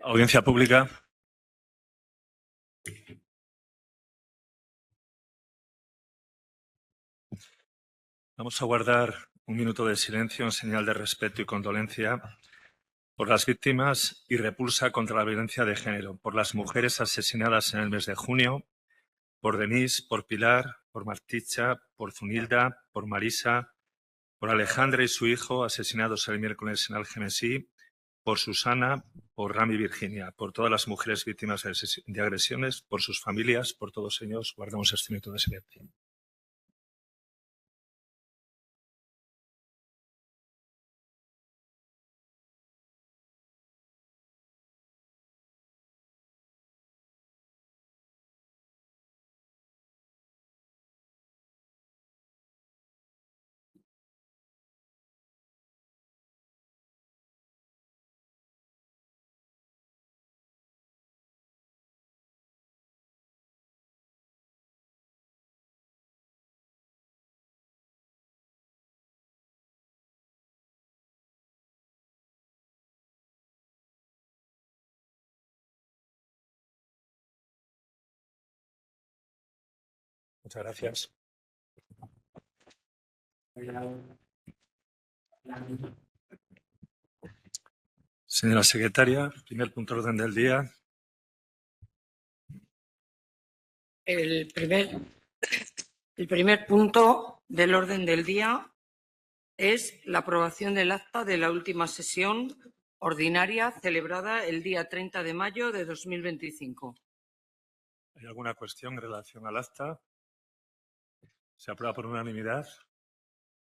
Audiencia pública. Vamos a guardar un minuto de silencio en señal de respeto y condolencia por las víctimas y repulsa contra la violencia de género, por las mujeres asesinadas en el mes de junio, por Denise, por Pilar, por Marticha, por Zunilda, por Marisa, por Alejandra y su hijo asesinados el miércoles en Algemesí, por Susana, por Rami Virginia, por todas las mujeres víctimas de agresiones, por sus familias, por todos ellos, guardamos este minuto de silencio. Muchas gracias. Señora secretaria, primer punto de orden del día. El primer punto del orden del día es la aprobación del acta de la última sesión ordinaria celebrada el día 30 de mayo de 2025. ¿Hay alguna cuestión en relación al acta? ¿Se aprueba por unanimidad?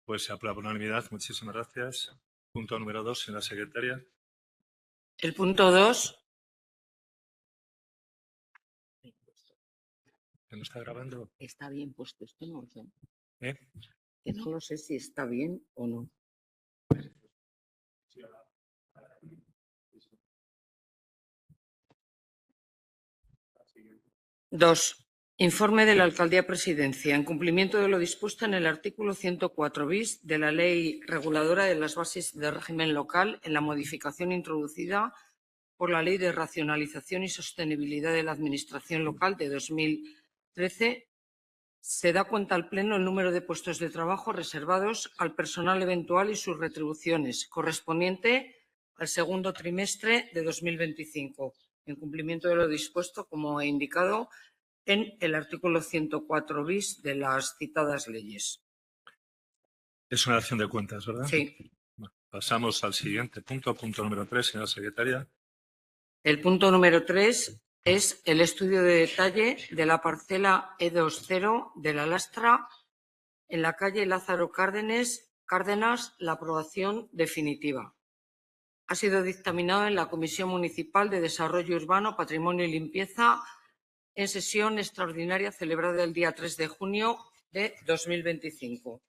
Pues se aprueba por unanimidad. Muchísimas gracias. Punto número 2, señora secretaria. El punto 2. ¿Que no está grabando? Está bien puesto esto, no lo sé. ¿Eh? Que no lo sé si está bien o no. 2. Informe de la Alcaldía Presidencia. En cumplimiento de lo dispuesto en el artículo 104 bis de la Ley Reguladora de las Bases de Régimen Local, en la modificación introducida por la Ley de Racionalización y Sostenibilidad de la Administración Local de 2013, se da cuenta al Pleno el número de puestos de trabajo reservados al personal eventual y sus retribuciones, correspondiente al segundo trimestre de 2025, en cumplimiento de lo dispuesto, como he indicado, en el artículo 104 bis de las citadas leyes. Es una acción de cuentas, ¿verdad? Sí. Bueno, pasamos al siguiente punto, punto número 3, señora secretaria. El punto número 3 es el estudio de detalle de la parcela E20 de La Lastra en la calle Lázaro Cárdenas, la aprobación definitiva. Ha sido dictaminado en la Comisión Municipal de Desarrollo Urbano, Patrimonio y Limpieza en sesión extraordinaria celebrada el día 3 de junio de 2025.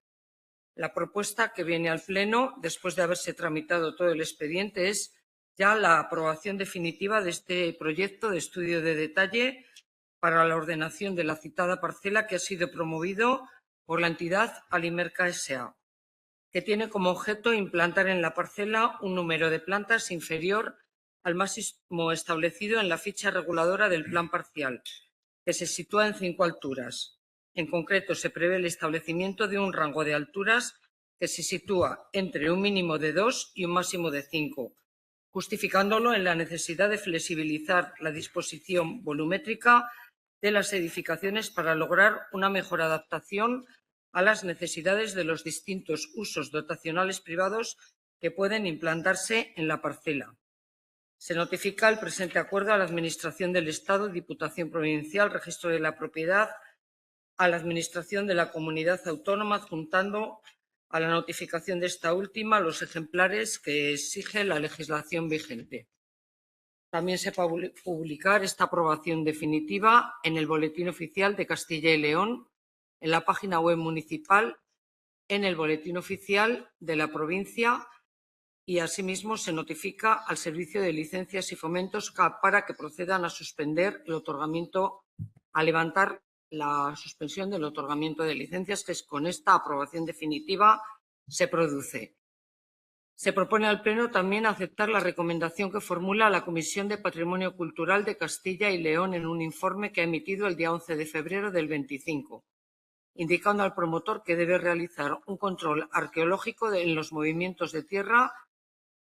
La propuesta que viene al Pleno, después de haberse tramitado todo el expediente, es ya la aprobación definitiva de este proyecto de estudio de detalle para la ordenación de la citada parcela, que ha sido promovido por la entidad Alimerca S.A., que tiene como objeto implantar en la parcela un número de plantas inferior al máximo establecido en la ficha reguladora del plan parcial, que se sitúa en 5 alturas. En concreto, se prevé el establecimiento de un rango de alturas que se sitúa entre un mínimo de 2 y un máximo de 5, justificándolo en la necesidad de flexibilizar la disposición volumétrica de las edificaciones para lograr una mejor adaptación a las necesidades de los distintos usos dotacionales privados que pueden implantarse en la parcela. Se notifica el presente acuerdo a la Administración del Estado, Diputación Provincial, Registro de la Propiedad, a la Administración de la Comunidad Autónoma, adjuntando a la notificación de esta última los ejemplares que exige la legislación vigente. También se va a publicar esta aprobación definitiva en el Boletín Oficial de Castilla y León, en la página web municipal, en el Boletín Oficial de la provincia, y asimismo se notifica al Servicio de Licencias y Fomentos para que procedan a suspender el otorgamiento, a levantar la suspensión del otorgamiento de licencias, que con esta aprobación definitiva se produce. Se propone al Pleno también aceptar la recomendación que formula la Comisión de Patrimonio Cultural de Castilla y León en un informe que ha emitido el día 11 de febrero del 25, indicando al promotor que debe realizar un control arqueológico en los movimientos de tierra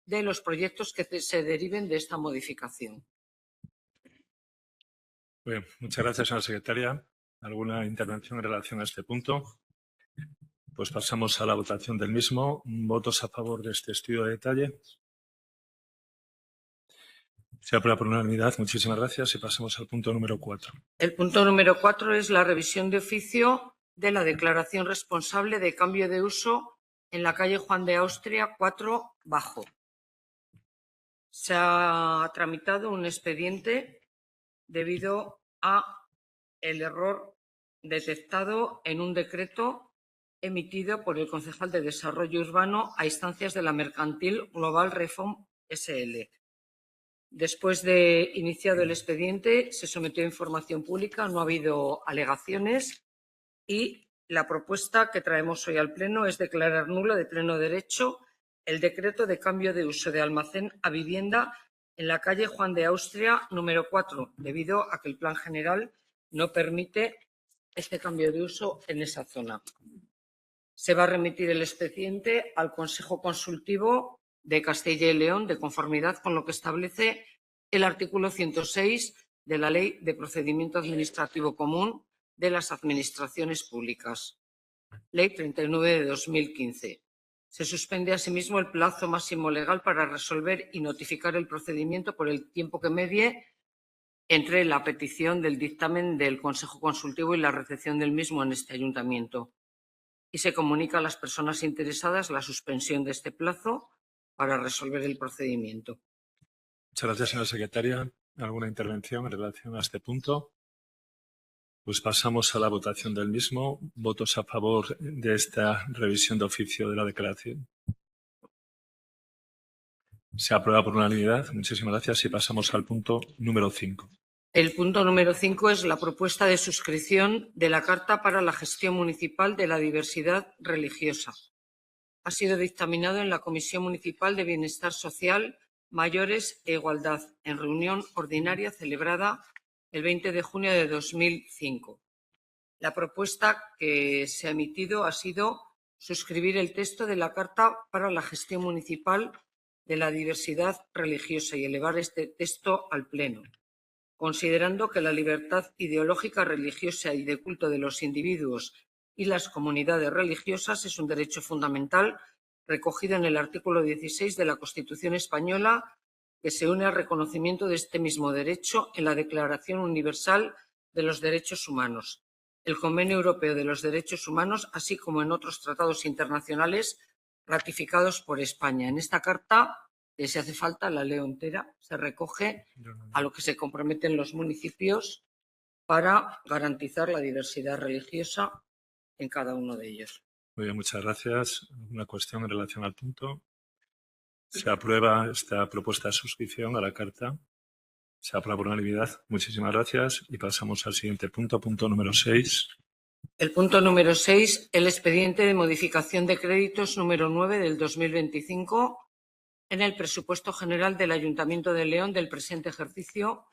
de los proyectos que se deriven de esta modificación. Bien, muchas gracias, señora secretaria. ¿Alguna intervención en relación a este punto? Pues pasamos a la votación del mismo. ¿Votos a favor de este estudio de detalle? Se aprueba por unanimidad. Muchísimas gracias. Y pasamos al punto número 4. El punto número 4 es la revisión de oficio de la declaración responsable de cambio de uso en la calle Juan de Austria 4 Bajo. Se ha tramitado un expediente debido a el error detectado en un decreto emitido por el concejal de Desarrollo Urbano a instancias de la mercantil Global Reform SL. Después de iniciado el expediente, se sometió a información pública, no ha habido alegaciones y la propuesta que traemos hoy al Pleno es declarar nulo de pleno derecho el decreto de cambio de uso de almacén a vivienda en la calle Juan de Austria número 4, debido a que el Plan General no permite este cambio de uso en esa zona. Se va a remitir el expediente al Consejo Consultivo de Castilla y León, de conformidad con lo que establece el artículo 106 de la Ley de Procedimiento Administrativo Común de las Administraciones Públicas, Ley 39 de 2015. Se suspende asimismo el plazo máximo legal para resolver y notificar el procedimiento por el tiempo que medie entre la petición del dictamen del Consejo Consultivo y la recepción del mismo en este ayuntamiento. Y se comunica a las personas interesadas la suspensión de este plazo para resolver el procedimiento. Muchas gracias, señora secretaria. ¿Alguna intervención en relación a este punto? Pues pasamos a la votación del mismo. ¿Votos a favor de esta revisión de oficio de la declaración? Se aprueba por unanimidad. Muchísimas gracias. Y pasamos al punto número 5. El punto número 5 es la propuesta de suscripción de la Carta para la Gestión Municipal de la Diversidad Religiosa. Ha sido dictaminado en la Comisión Municipal de Bienestar Social, Mayores e Igualdad, en reunión ordinaria celebrada el 20 de junio de 2005. La propuesta que se ha emitido ha sido suscribir el texto de la Carta para la Gestión Municipal de la Diversidad Religiosa y elevar este texto al Pleno, considerando que la libertad ideológica, religiosa y de culto de los individuos y las comunidades religiosas es un derecho fundamental recogido en el artículo 16 de la Constitución española, que se une al reconocimiento de este mismo derecho en la Declaración Universal de los Derechos Humanos, el Convenio Europeo de los Derechos Humanos, así como en otros tratados internacionales ratificados por España. En esta carta, si hace falta, la leo entera, se recoge a lo que se comprometen los municipios para garantizar la diversidad religiosa en cada uno de ellos. Muy bien, muchas gracias. Una cuestión en relación al punto. Se aprueba esta propuesta de suscripción a la Carta. Se aprueba por unanimidad. Muchísimas gracias. Y pasamos al siguiente punto, punto número 6. El punto número 6, el expediente de modificación de créditos número 9 del 2025 en el presupuesto general del Ayuntamiento de León del presente ejercicio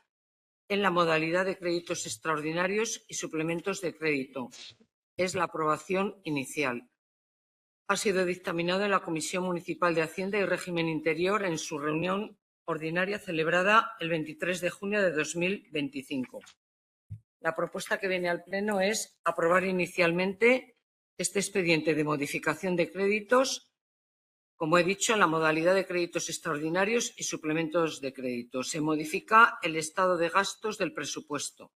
en la modalidad de créditos extraordinarios y suplementos de crédito. Es la aprobación inicial. Ha sido dictaminado en la Comisión Municipal de Hacienda y Régimen Interior en su reunión ordinaria celebrada el 23 de junio de 2025. La propuesta que viene al Pleno es aprobar inicialmente este expediente de modificación de créditos, como he dicho, en la modalidad de créditos extraordinarios y suplementos de crédito. Se modifica el estado de gastos del presupuesto,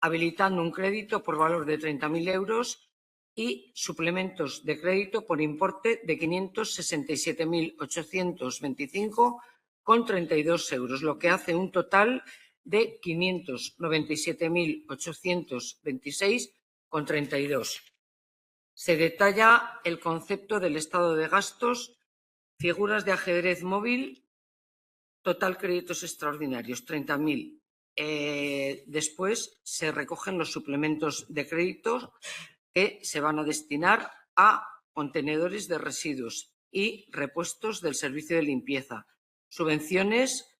habilitando un crédito por valor de 30.000 euros y suplementos de crédito por importe de 567.825,32 euros, lo que hace un total de 597.826,32. Se detalla el concepto del estado de gastos, figuras de ajedrez móvil, total créditos extraordinarios, 30.000. Después se recogen los suplementos de créditos que se van a destinar a contenedores de residuos y repuestos del servicio de limpieza, subvenciones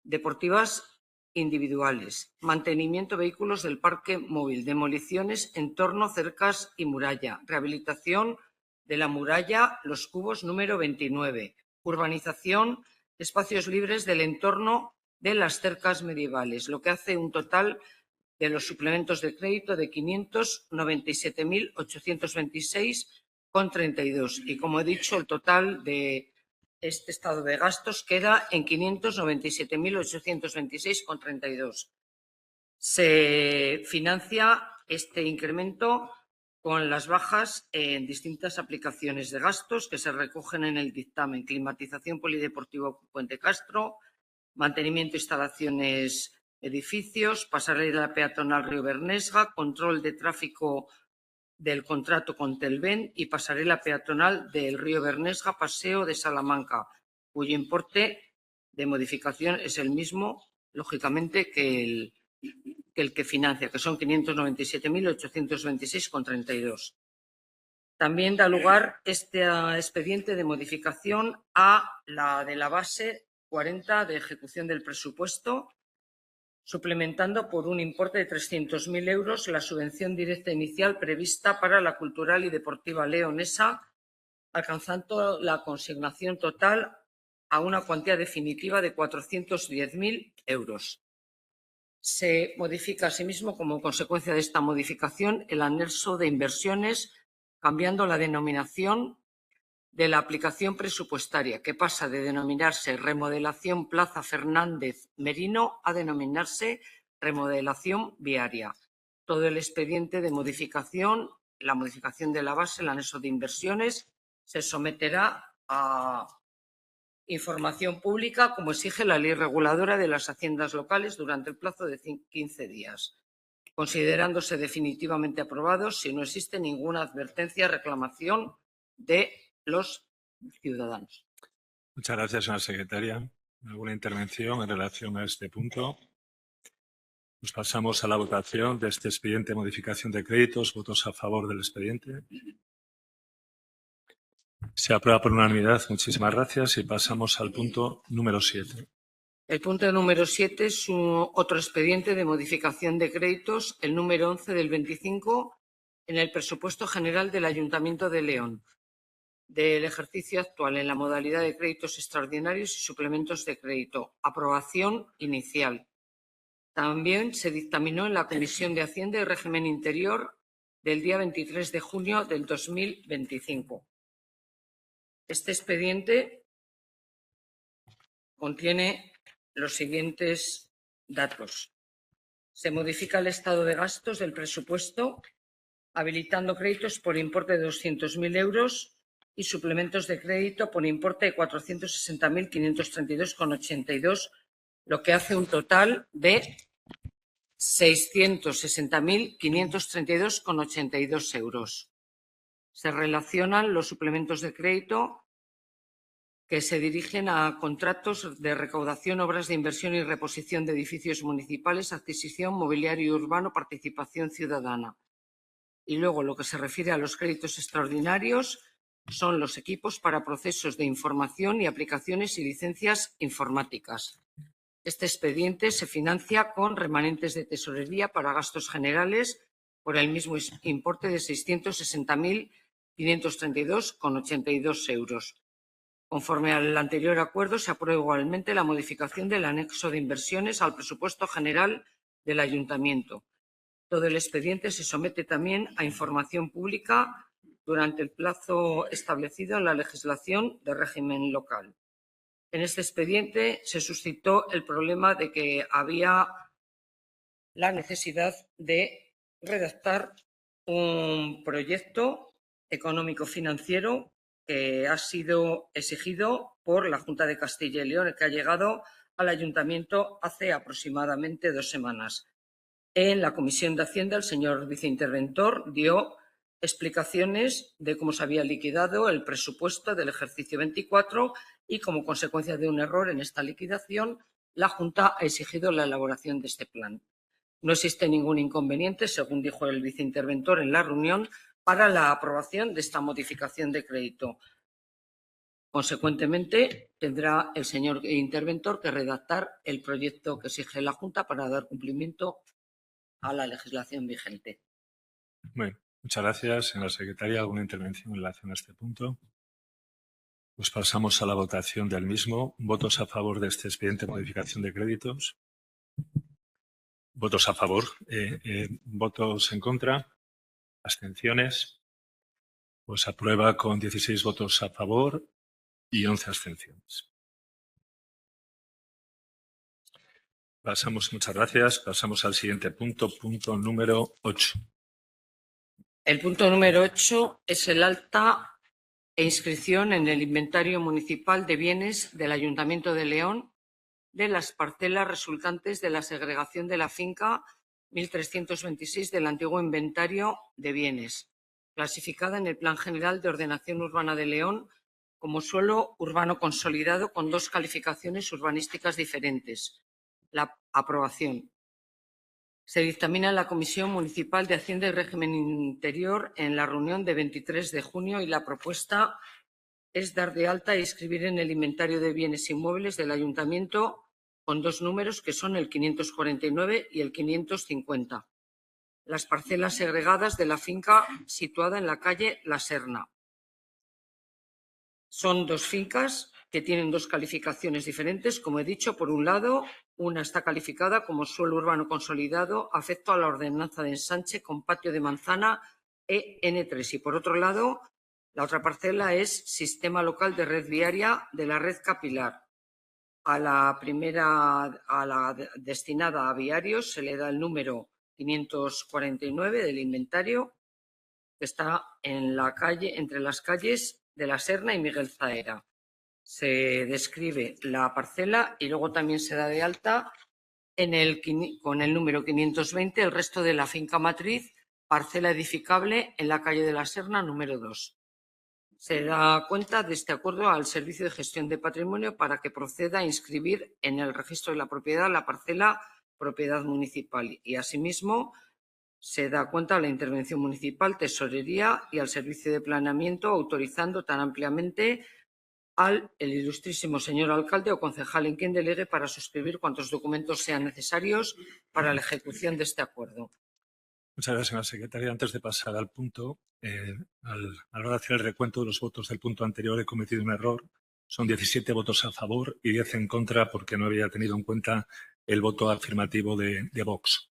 deportivas individuales, mantenimiento de vehículos del parque móvil, demoliciones, entorno, cercas y muralla, rehabilitación de la muralla Los Cubos número 29, urbanización, espacios libres del entorno de las cercas medievales, lo que hace un total de los suplementos de crédito de 597.826,32. Y, como he dicho, el total de este estado de gastos queda en 597.826,32. Se financia este incremento con las bajas en distintas aplicaciones de gastos que se recogen en el dictamen: climatización polideportivo Puente Castro, mantenimiento de instalaciones, edificios, pasarela peatonal Río Bernesga, control de tráfico del contrato con Telven y pasarela peatonal del Río Bernesga, Paseo de Salamanca, cuyo importe de modificación es el mismo, lógicamente, que el que financia, que son 597.826,32. También da lugar este expediente de modificación a la de la base 40 de ejecución del presupuesto, suplementando por un importe de 300.000 euros la subvención directa inicial prevista para la cultural y deportiva leonesa, alcanzando la consignación total a una cuantía definitiva de 410.000 euros. Se modifica asimismo, como consecuencia de esta modificación, el anexo de inversiones, cambiando la denominación de la aplicación presupuestaria, que pasa de denominarse Remodelación Plaza Fernández Merino a denominarse Remodelación Viaria. Todo el expediente de modificación, la modificación de la base, el anexo de inversiones, se someterá a información pública, como exige la ley reguladora de las haciendas locales, durante el plazo de 15 días, considerándose definitivamente aprobados si no existe ninguna advertencia o reclamación de los ciudadanos. Muchas gracias, señora secretaria. ¿Alguna intervención en relación a este punto? Pues pasamos a la votación de este expediente de modificación de créditos. ¿Votos a favor del expediente? Se aprueba por unanimidad. Muchísimas gracias. Y pasamos al punto número 7. El punto número 7 es otro expediente de modificación de créditos, el número 11 del 25, en el presupuesto general del Ayuntamiento de León, del ejercicio actual, en la modalidad de créditos extraordinarios y suplementos de crédito. Aprobación inicial. También se dictaminó en la Comisión de Hacienda y Régimen Interior del día 23 de junio del 2025. Este expediente contiene los siguientes datos. Se modifica el estado de gastos del presupuesto, habilitando créditos por importe de 200.000 euros y suplementos de crédito por importe de 460.532,82, lo que hace un total de 660.532,82 euros. Se relacionan los suplementos de crédito que se dirigen a contratos de recaudación, obras de inversión y reposición de edificios municipales, adquisición, mobiliario urbano, participación ciudadana. Y luego, lo que se refiere a los créditos extraordinarios, son los equipos para procesos de información y aplicaciones y licencias informáticas. Este expediente se financia con remanentes de tesorería para gastos generales por el mismo importe de 660.532,82 euros. Conforme al anterior acuerdo, se aprueba igualmente la modificación del anexo de inversiones al presupuesto general del Ayuntamiento. Todo el expediente se somete también a información pública durante el plazo establecido en la legislación de régimen local. En este expediente se suscitó el problema de que había la necesidad de redactar un proyecto económico-financiero que ha sido exigido por la Junta de Castilla y León, que ha llegado al Ayuntamiento hace aproximadamente 2 semanas. En la Comisión de Hacienda, el señor viceinterventor dio explicaciones de cómo se había liquidado el presupuesto del ejercicio 24 y, como consecuencia de un error en esta liquidación, la Junta ha exigido la elaboración de este plan. No existe ningún inconveniente, según dijo el viceinterventor en la reunión, para la aprobación de esta modificación de crédito. Consecuentemente, tendrá el señor interventor que redactar el proyecto que exige la Junta para dar cumplimiento a la legislación vigente. Bueno, muchas gracias, señora secretaria. ¿Alguna intervención en relación a este punto? Pues pasamos a la votación del mismo. ¿Votos a favor de este expediente de modificación de créditos? ¿Votos a favor? ¿Votos en contra? ¿Abstenciones? Pues aprueba con 16 votos a favor y 11 abstenciones. Muchas gracias. Pasamos al siguiente punto, punto número 8. El punto número 8 es el alta e inscripción en el inventario municipal de bienes del Ayuntamiento de León de las parcelas resultantes de la segregación de la finca 1326 del antiguo inventario de bienes, clasificada en el Plan General de Ordenación Urbana de León como suelo urbano consolidado con 2 calificaciones urbanísticas diferentes. La aprobación. Se dictamina en la Comisión Municipal de Hacienda y Régimen Interior en la reunión de 23 de junio y la propuesta es dar de alta e inscribir en el inventario de bienes inmuebles del Ayuntamiento con 2 números que son el 549 y el 550. Las parcelas segregadas de la finca situada en la calle La Serna. Son 2 fincas que tienen 2 calificaciones diferentes. Como he dicho, por un lado, una está calificada como suelo urbano consolidado afecto a la ordenanza de ensanche con patio de manzana EN3 y por otro lado, la otra parcela es sistema local de red viaria de la red capilar. A la primera, a la destinada a viarios, se le da el número 549 del inventario, que está en la calle, entre las calles de La Serna y Miguel Zaera. Se describe la parcela y luego también se da de alta con el número 520 el resto de la finca matriz, parcela edificable en la calle de La Serna, número 2. Se da cuenta de este acuerdo al Servicio de Gestión de Patrimonio para que proceda a inscribir en el registro de la propiedad la parcela propiedad municipal y asimismo se da cuenta a la intervención municipal, tesorería y al Servicio de Planeamiento autorizando tan ampliamente al ilustrísimo señor alcalde o concejal en quien delegue para suscribir cuantos documentos sean necesarios para la ejecución de este acuerdo. Muchas gracias, señora secretaria. Antes de pasar al punto, a la hora de hacer el recuento de los votos del punto anterior he cometido un error. Son 17 votos a favor y 10 en contra porque no había tenido en cuenta el voto afirmativo de Vox.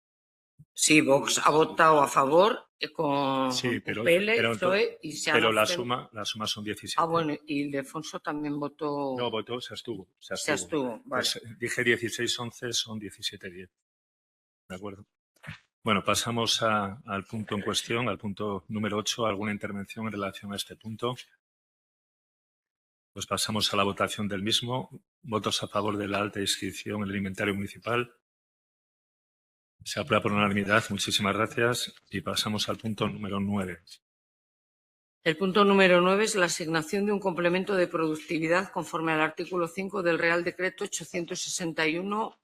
Sí, Vox ha votado a favor con Sí, PL, PSOE y se pero la suma son 17. Ah, bueno, y Ildefonso también votó. No, votó, se abstuvo. Vale. Pues dije 16-11, son 17-10. ¿De acuerdo? Bueno, pasamos al punto en cuestión, al punto número 8. ¿Alguna intervención en relación a este punto? Pues pasamos a la votación del mismo. ¿Votos a favor de la alta inscripción en el inventario municipal? Se aprueba por unanimidad. Muchísimas gracias. Y pasamos al punto número 9. El punto número 9 es la asignación de un complemento de productividad conforme al artículo 5 del Real Decreto 861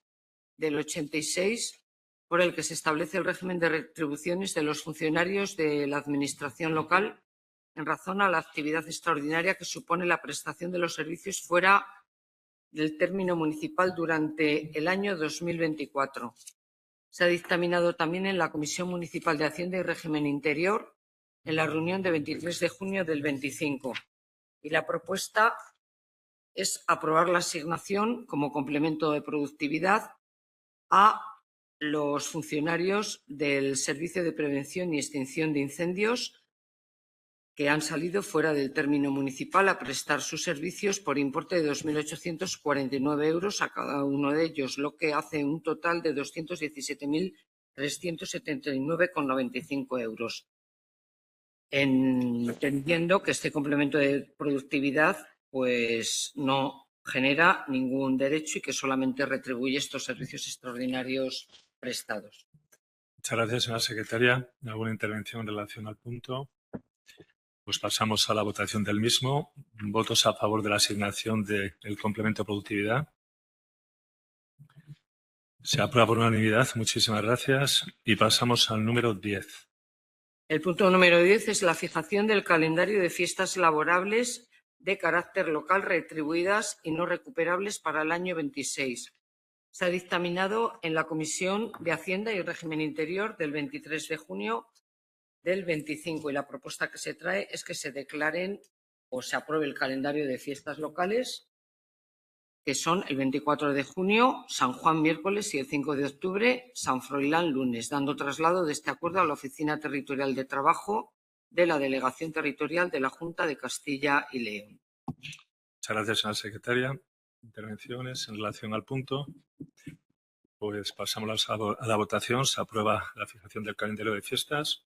del 86, por el que se establece el régimen de retribuciones de los funcionarios de la Administración local en razón a la actividad extraordinaria que supone la prestación de los servicios fuera del término municipal durante el año 2024. Se ha dictaminado también en la Comisión Municipal de Hacienda y Régimen Interior en la reunión de 23 de junio del 25 y la propuesta es aprobar la asignación como complemento de productividad a los funcionarios del Servicio de Prevención y Extinción de Incendios que han salido fuera del término municipal a prestar sus servicios por importe de 2.849 euros a cada uno de ellos, lo que hace un total de 217.379,95 euros. Entendiendo que este complemento de productividad pues no genera ningún derecho y que solamente retribuye estos servicios extraordinarios prestados. Muchas gracias, señora secretaria. ¿Alguna intervención en relación al punto? Pues pasamos a la votación del mismo. ¿Votos a favor de la asignación del complemento de productividad? Se aprueba por unanimidad. Muchísimas gracias. Y pasamos al número 10. El punto número 10 es la fijación del calendario de fiestas laborables de carácter local retribuidas y no recuperables para el año 26. Se ha dictaminado en la Comisión de Hacienda y Régimen Interior del 23 de junio del 25 y la propuesta que se trae es que se declaren o se apruebe el calendario de fiestas locales, que son el 24 de junio, San Juan miércoles y el 5 de octubre, San Froilán lunes, dando traslado de este acuerdo a la Oficina Territorial de Trabajo de la Delegación Territorial de la Junta de Castilla y León. Muchas gracias, señora secretaria. Intervenciones en relación al punto. Pues pasamos a la votación. Se aprueba la fijación del calendario de fiestas.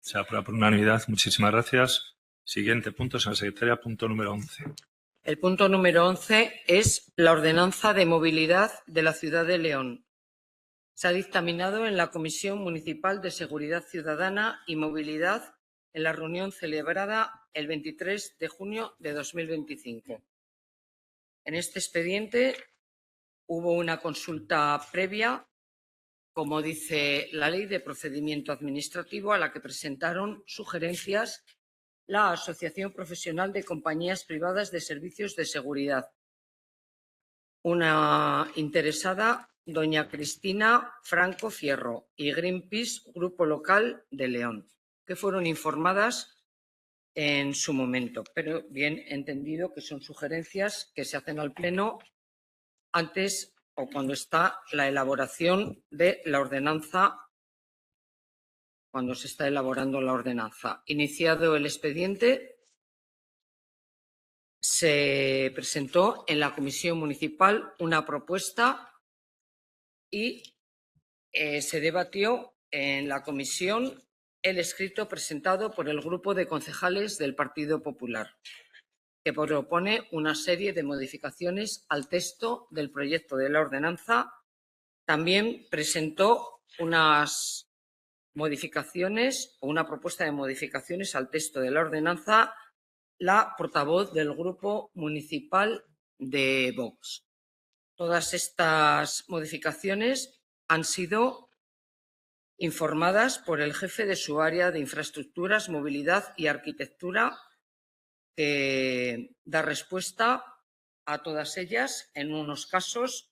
Se aprueba por unanimidad. Muchísimas gracias. Siguiente punto, señora secretaria, punto número 11. El punto número 11 es la ordenanza de movilidad de la ciudad de León. Se ha dictaminado en la Comisión Municipal de Seguridad Ciudadana y Movilidad en la reunión celebrada el 23 de junio de 2025. En este expediente hubo una consulta previa, como dice la Ley de Procedimiento Administrativo, a la que presentaron sugerencias la Asociación Profesional de Compañías Privadas de Servicios de Seguridad. Una interesada, doña Cristina Franco Fierro, y Greenpeace, Grupo Local de León, que fueron informadas en su momento, pero bien entendido que son sugerencias que se hacen al Pleno antes o cuando está la elaboración de la ordenanza, cuando se está elaborando la ordenanza. Iniciado el expediente, se presentó en la Comisión Municipal una propuesta y se debatió en la comisión el escrito presentado por el grupo de concejales del Partido Popular, que propone una serie de modificaciones al texto del proyecto de la ordenanza. También presentó unas modificaciones o una propuesta de modificaciones al texto de la ordenanza la portavoz del Grupo Municipal de Vox. Todas estas modificaciones han sido informadas por el jefe de su área de infraestructuras, movilidad y arquitectura, que da respuesta a todas ellas, en unos casos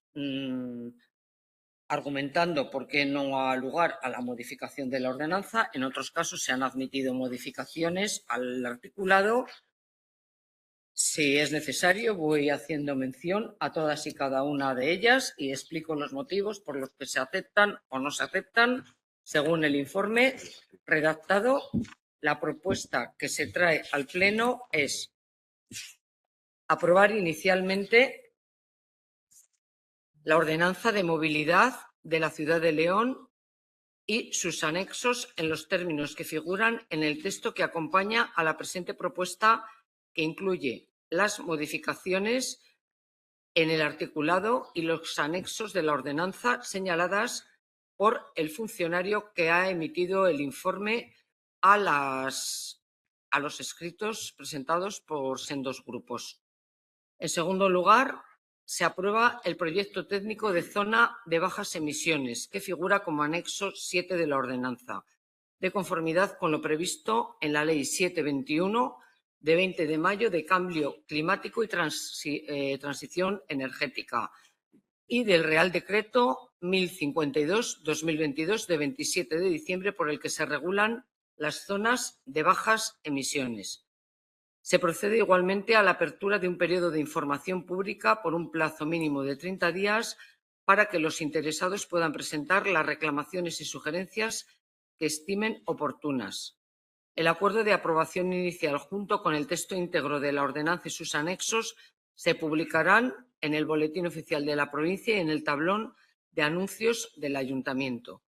argumentando por qué no ha lugar a la modificación de la ordenanza, en otros casos se han admitido modificaciones al articulado. Si es necesario, voy haciendo mención a todas y cada una de ellas y explico los motivos por los que se aceptan o no se aceptan según el informe redactado. La propuesta que se trae al Pleno es aprobar inicialmente la ordenanza de movilidad de la ciudad de León y sus anexos en los términos que figuran en el texto que acompaña a la presente propuesta, que incluye las modificaciones en el articulado y los anexos de la ordenanza señaladas por el funcionario que ha emitido el informe a los escritos presentados por sendos grupos. En segundo lugar, se aprueba el proyecto técnico de zona de bajas emisiones, que figura como anexo 7 de la ordenanza, de conformidad con lo previsto en la Ley 721 de 20 de mayo de Cambio Climático y Transición Energética y del Real Decreto 1052/2022 de 27 de diciembre por el que se regulan las zonas de bajas emisiones. Se procede igualmente a la apertura de un periodo de información pública por un plazo mínimo de 30 días para que los interesados puedan presentar las reclamaciones y sugerencias que estimen oportunas. El acuerdo de aprobación inicial junto con el texto íntegro de la ordenanza y sus anexos se publicarán en el Boletín Oficial de la provincia y en el tablón de anuncios del Ayuntamiento.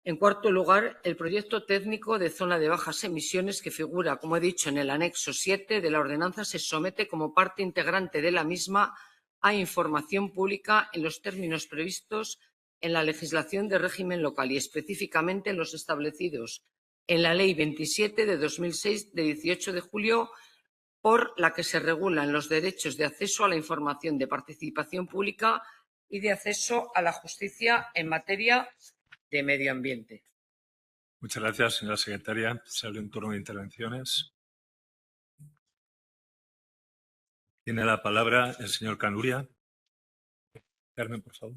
En cuarto lugar, el proyecto técnico de zona de bajas emisiones, que figura, como he dicho, en el anexo 7 de la ordenanza, se somete como parte integrante de la misma a información pública en los términos previstos en la legislación de régimen local y específicamente en los establecidos en la Ley 27 de 2006 de 18 de julio, por la que se regulan los derechos de acceso a la información de participación pública y de acceso a la justicia en materia de medio ambiente. Muchas gracias, señora secretaria. Se abre un turno de intervenciones. Tiene la palabra el señor Canuria. Carmen, por favor.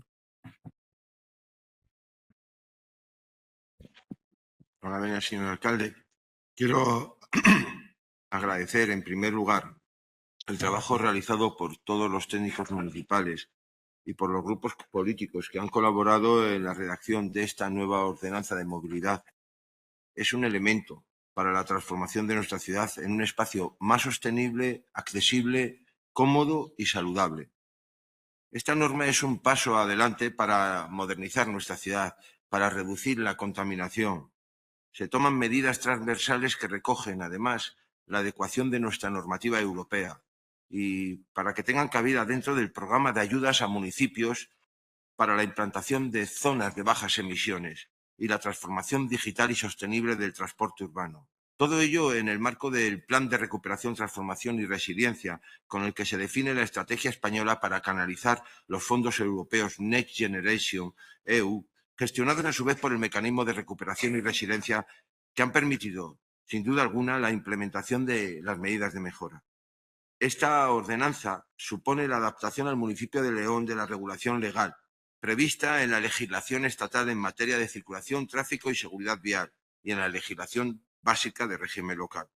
Hola, señor alcalde. Quiero agradecer, en primer lugar, el trabajo realizado por todos los técnicos municipales y por los grupos políticos que han colaborado en la redacción de esta nueva ordenanza de movilidad. Es un elemento para la transformación de nuestra ciudad en un espacio más sostenible, accesible, cómodo y saludable. Esta norma es un paso adelante para modernizar nuestra ciudad, para reducir la contaminación. Se toman medidas transversales que recogen, además, la adecuación de nuestra normativa europea y para que tengan cabida dentro del programa de ayudas a municipios para la implantación de zonas de bajas emisiones y la transformación digital y sostenible del transporte urbano. Todo ello en el marco del Plan de Recuperación, Transformación y Resiliencia, con el que se define la estrategia española para canalizar los fondos europeos Next Generation EU, gestionados a su vez por el Mecanismo de Recuperación y Resiliencia, que han permitido, sin duda alguna, la implementación de las medidas de mejora. Esta ordenanza supone la adaptación al municipio de León de la regulación legal prevista en la legislación estatal en materia de circulación, tráfico y seguridad vial y en la legislación básica de régimen local,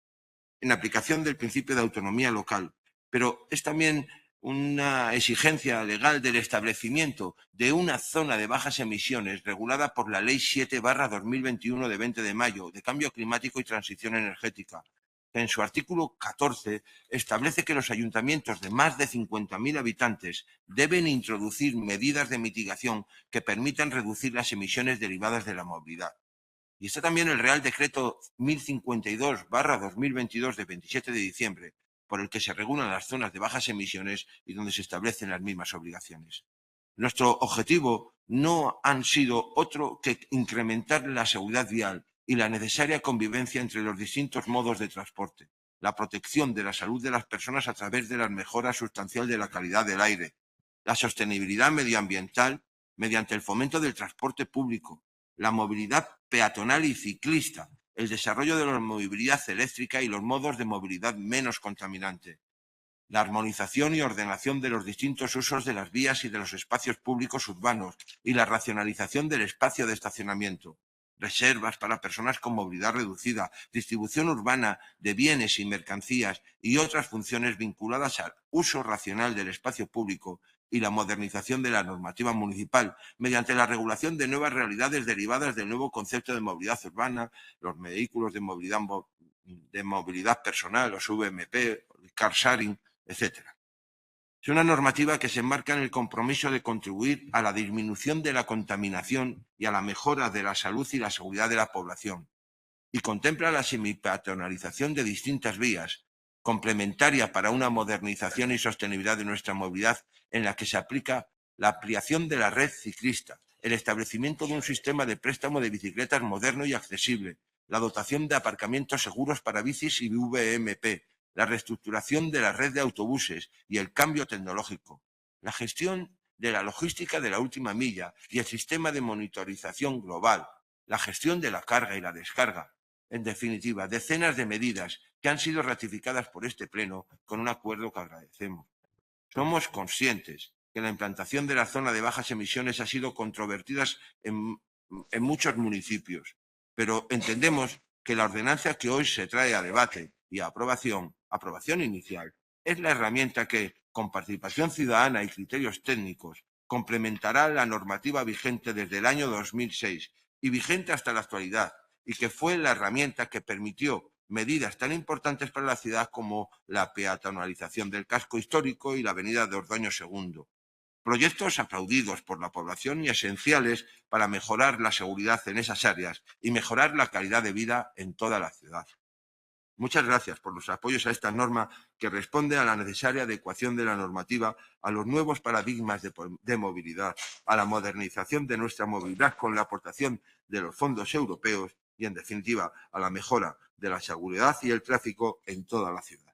en aplicación del principio de autonomía local, pero es también una exigencia legal del establecimiento de una zona de bajas emisiones regulada por la Ley 7/2021 de 20 de mayo de Cambio Climático y Transición Energética, que en su artículo 14 establece que los ayuntamientos de más de 50.000 habitantes deben introducir medidas de mitigación que permitan reducir las emisiones derivadas de la movilidad. Y está también el Real Decreto 1052/2022 de 27 de diciembre, por el que se regulan las zonas de bajas emisiones y donde se establecen las mismas obligaciones. Nuestro objetivo no han sido otro que incrementar la seguridad vial y la necesaria convivencia entre los distintos modos de transporte, la protección de la salud de las personas a través de la mejora sustancial de la calidad del aire, la sostenibilidad medioambiental mediante el fomento del transporte público, la movilidad peatonal y ciclista, el desarrollo de la movilidad eléctrica y los modos de movilidad menos contaminante, la armonización y ordenación de los distintos usos de las vías y de los espacios públicos urbanos y la racionalización del espacio de estacionamiento, reservas para personas con movilidad reducida, distribución urbana de bienes y mercancías y otras funciones vinculadas al uso racional del espacio público y la modernización de la normativa municipal mediante la regulación de nuevas realidades derivadas del nuevo concepto de movilidad urbana, los vehículos de movilidad personal, los VMP, el car sharing, etc. Es una normativa que se enmarca en el compromiso de contribuir a la disminución de la contaminación y a la mejora de la salud y la seguridad de la población, y contempla la semipeatonalización de distintas vías, complementaria para una modernización y sostenibilidad de nuestra movilidad en la que se aplica la ampliación de la red ciclista, el establecimiento de un sistema de préstamo de bicicletas moderno y accesible, la dotación de aparcamientos seguros para bicis y VMP, la reestructuración de la red de autobuses y el cambio tecnológico, la gestión de la logística de la última milla y el sistema de monitorización global, la gestión de la carga y la descarga. En definitiva, decenas de medidas que han sido ratificadas por este Pleno con un acuerdo que agradecemos. Somos conscientes que la implantación de la zona de bajas emisiones ha sido controvertida en muchos municipios, pero entendemos que la ordenanza que hoy se trae a debate y a aprobación inicial, es la herramienta que, con participación ciudadana y criterios técnicos, complementará la normativa vigente desde el año 2006 y vigente hasta la actualidad, y que fue la herramienta que permitió medidas tan importantes para la ciudad como la peatonalización del casco histórico y la avenida de Ordoño II. Proyectos aplaudidos por la población y esenciales para mejorar la seguridad en esas áreas y mejorar la calidad de vida en toda la ciudad. Muchas gracias por los apoyos a esta norma que responde a la necesaria adecuación de la normativa a los nuevos paradigmas de movilidad, a la modernización de nuestra movilidad con la aportación de los fondos europeos y, en definitiva, a la mejora de la seguridad y el tráfico en toda la ciudad.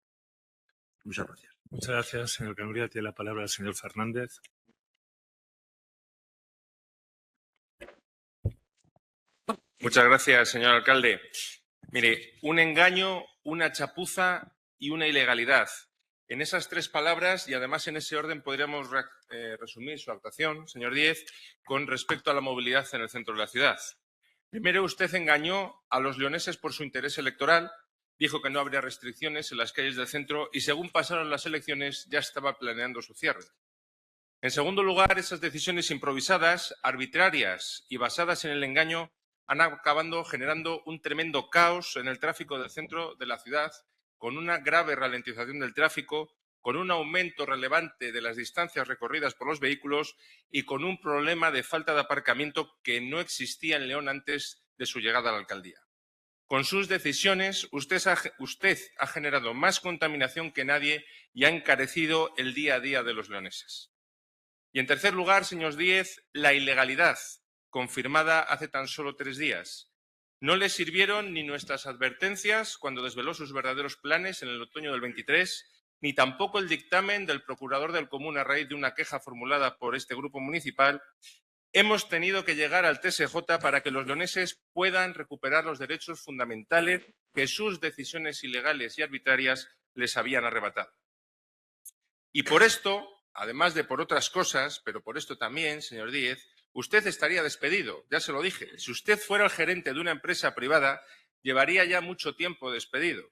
Muchas gracias. Muchas gracias, señor Canuria. Tiene la palabra el señor Fernández. Muchas gracias, señor alcalde. Mire, un engaño, una chapuza y una ilegalidad. En esas tres palabras, y además en ese orden, podríamos resumir su actuación, señor Díez, con respecto a la movilidad en el centro de la ciudad. Primero, usted engañó a los leoneses por su interés electoral, dijo que no habría restricciones en las calles del centro y, según pasaron las elecciones, ya estaba planeando su cierre. En segundo lugar, esas decisiones improvisadas, arbitrarias y basadas en el engaño han acabado generando un tremendo caos en el tráfico del centro de la ciudad, con una grave ralentización del tráfico, con un aumento relevante de las distancias recorridas por los vehículos y con un problema de falta de aparcamiento que no existía en León antes de su llegada a la alcaldía. Con sus decisiones, usted ha generado más contaminación que nadie y ha encarecido el día a día de los leoneses. Y en tercer lugar, señor Díez, la ilegalidad, confirmada hace tan solo 3 días. No le sirvieron ni nuestras advertencias cuando desveló sus verdaderos planes en el otoño del 23, ni tampoco el dictamen del procurador del Común a raíz de una queja formulada por este grupo municipal. Hemos tenido que llegar al TSJ para que los leoneses puedan recuperar los derechos fundamentales que sus decisiones ilegales y arbitrarias les habían arrebatado. Y por esto, además de por otras cosas, pero por esto también, señor Díez, usted estaría despedido, ya se lo dije. Si usted fuera el gerente de una empresa privada, llevaría ya mucho tiempo despedido.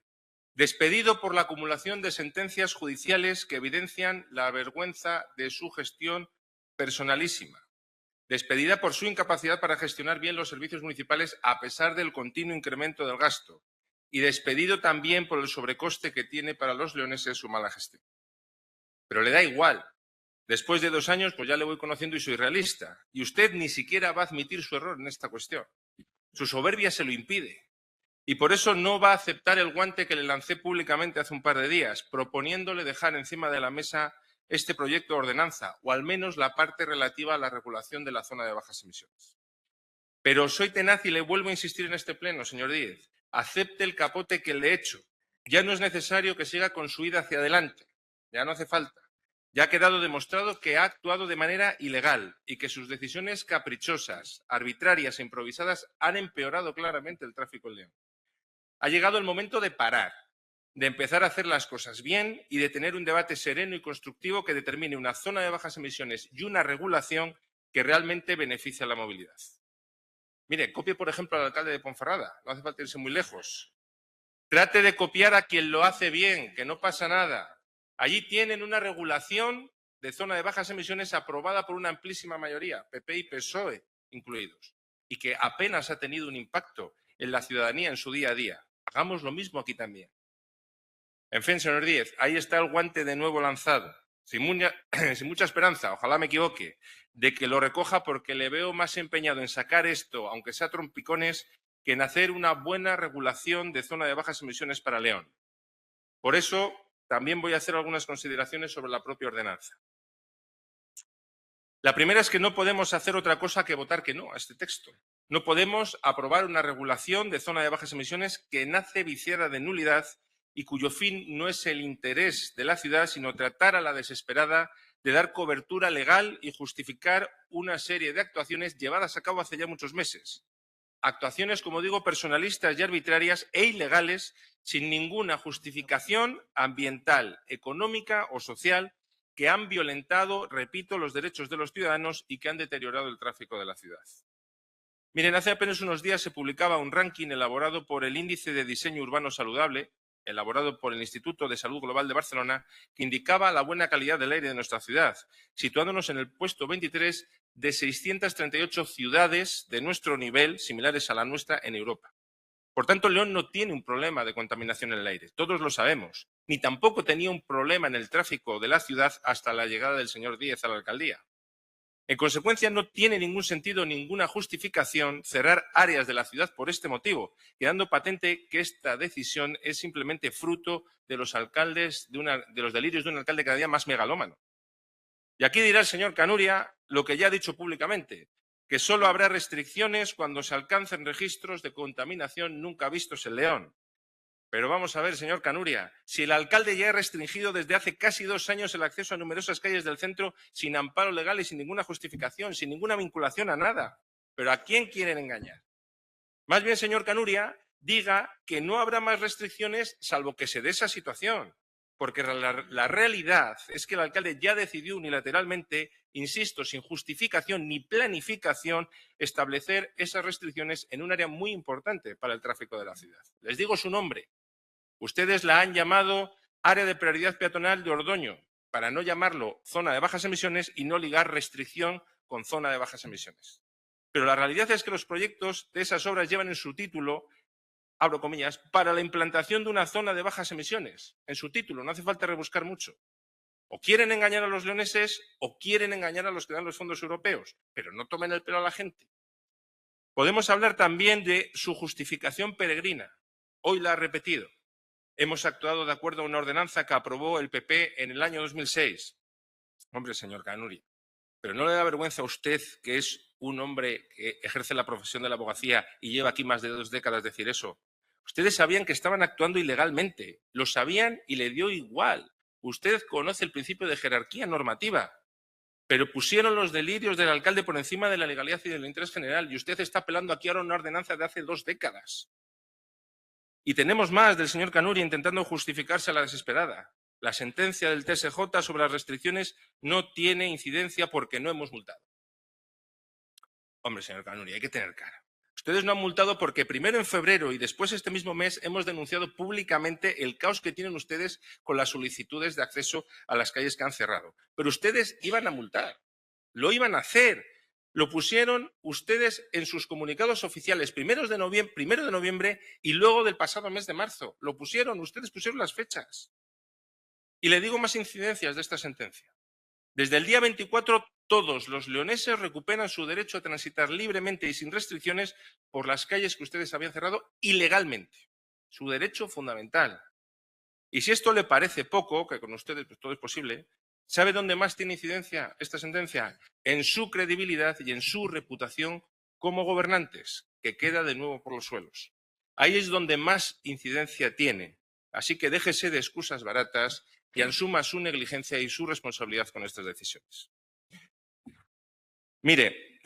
Despedido por la acumulación de sentencias judiciales que evidencian la vergüenza de su gestión personalísima. Despedida por su incapacidad para gestionar bien los servicios municipales a pesar del continuo incremento del gasto. Y despedido también por el sobrecoste que tiene para los leoneses su mala gestión. Pero le da igual. Después de 2 años, pues ya le voy conociendo y soy realista. Y usted ni siquiera va a admitir su error en esta cuestión. Su soberbia se lo impide. Y por eso no va a aceptar el guante que le lancé públicamente hace un par de días, proponiéndole dejar encima de la mesa este proyecto de ordenanza, o al menos la parte relativa a la regulación de la zona de bajas emisiones. Pero soy tenaz y le vuelvo a insistir en este pleno, señor Díez. Acepte el capote que le he hecho. Ya no es necesario que siga con su ida hacia adelante. Ya no hace falta. Ya ha quedado demostrado que ha actuado de manera ilegal y que sus decisiones caprichosas, arbitrarias e improvisadas han empeorado claramente el tráfico en León. Ha llegado el momento de parar, de empezar a hacer las cosas bien y de tener un debate sereno y constructivo que determine una zona de bajas emisiones y una regulación que realmente beneficie a la movilidad. Mire, copie, por ejemplo, al alcalde de Ponferrada. No hace falta irse muy lejos. Trate de copiar a quien lo hace bien, que no pasa nada. Allí tienen una regulación de zona de bajas emisiones aprobada por una amplísima mayoría, PP y PSOE incluidos, y que apenas ha tenido un impacto en la ciudadanía en su día a día. Hagamos lo mismo aquí también. En fin, señor Díez, ahí está el guante de nuevo lanzado. Sin mucha esperanza, ojalá me equivoque, de que lo recoja porque le veo más empeñado en sacar esto, aunque sea trompicones, que en hacer una buena regulación de zona de bajas emisiones para León. Por eso, también voy a hacer algunas consideraciones sobre la propia ordenanza. La primera es que no podemos hacer otra cosa que votar que no a este texto. No podemos aprobar una regulación de zona de bajas emisiones que nace viciada de nulidad y cuyo fin no es el interés de la ciudad, sino tratar a la desesperada de dar cobertura legal y justificar una serie de actuaciones llevadas a cabo hace ya muchos meses. Actuaciones, como digo, personalistas y arbitrarias e ilegales, sin ninguna justificación ambiental, económica o social, que han violentado, repito, los derechos de los ciudadanos y que han deteriorado el tráfico de la ciudad. Miren, hace apenas unos días se publicaba un ranking elaborado por el Índice de Diseño Urbano Saludable, elaborado por el Instituto de Salud Global de Barcelona, que indicaba la buena calidad del aire de nuestra ciudad, situándonos en el puesto 23 de 638 ciudades de nuestro nivel, similares a la nuestra, en Europa. Por tanto, León no tiene un problema de contaminación en el aire, todos lo sabemos, ni tampoco tenía un problema en el tráfico de la ciudad hasta la llegada del señor Díez a la alcaldía. En consecuencia, no tiene ningún sentido, ninguna justificación cerrar áreas de la ciudad por este motivo, quedando patente que esta decisión es simplemente fruto de los delirios de un alcalde cada día más megalómano. Y aquí dirá el señor Canuria lo que ya ha dicho públicamente, que solo habrá restricciones cuando se alcancen registros de contaminación nunca vistos en León. Pero vamos a ver, señor Canuria, si el alcalde ya ha restringido desde hace casi 2 años el acceso a numerosas calles del centro sin amparo legal y sin ninguna justificación, sin ninguna vinculación a nada. ¿Pero a quién quieren engañar? Más bien, señor Canuria, diga que no habrá más restricciones salvo que se dé esa situación. porque la realidad es que el alcalde ya decidió unilateralmente, insisto, sin justificación ni planificación, establecer esas restricciones en un área muy importante para el tráfico de la ciudad. Les digo su nombre. Ustedes la han llamado área de prioridad peatonal de Ordoño, para no llamarlo zona de bajas emisiones y no ligar restricción con zona de bajas emisiones. Pero la realidad es que los proyectos de esas obras llevan en su título, abro comillas, para la implantación de una zona de bajas emisiones. En su título, no hace falta rebuscar mucho. O quieren engañar a los leoneses o quieren engañar a los que dan los fondos europeos, pero no tomen el pelo a la gente. Podemos hablar también de su justificación peregrina. Hoy la ha repetido. Hemos actuado de acuerdo a una ordenanza que aprobó el PP en el año 2006. Hombre, señor Canuri, ¿pero no le da vergüenza a usted, que es un hombre que ejerce la profesión de la abogacía y lleva aquí más de 2 décadas, decir eso? Ustedes sabían que estaban actuando ilegalmente, lo sabían y le dio igual. Usted conoce el principio de jerarquía normativa, pero pusieron los delirios del alcalde por encima de la legalidad y del interés general, y usted está apelando aquí ahora a una ordenanza de hace 2 décadas. Y tenemos más del señor Canuri intentando justificarse a la desesperada. La sentencia del TSJ sobre las restricciones no tiene incidencia porque no hemos multado. Hombre, señor Canuri, hay que tener cara. Ustedes no han multado porque primero en febrero y después este mismo mes hemos denunciado públicamente el caos que tienen ustedes con las solicitudes de acceso a las calles que han cerrado. Pero ustedes iban a multar, lo iban a hacer. Lo pusieron ustedes en sus comunicados oficiales primero de noviembre y luego del pasado mes de marzo. Lo pusieron, ustedes pusieron las fechas. Y le digo más incidencias de esta sentencia. Desde el día 24, todos los leoneses recuperan su derecho a transitar libremente y sin restricciones por las calles que ustedes habían cerrado ilegalmente. Su derecho fundamental. Y si esto le parece poco, que con ustedes pues, todo es posible, ¿sabe dónde más tiene incidencia esta sentencia? En su credibilidad y en su reputación como gobernantes, que queda de nuevo por los suelos. Ahí es donde más incidencia tiene. Así que déjese de excusas baratas y asuma su negligencia y su responsabilidad con estas decisiones. Mire,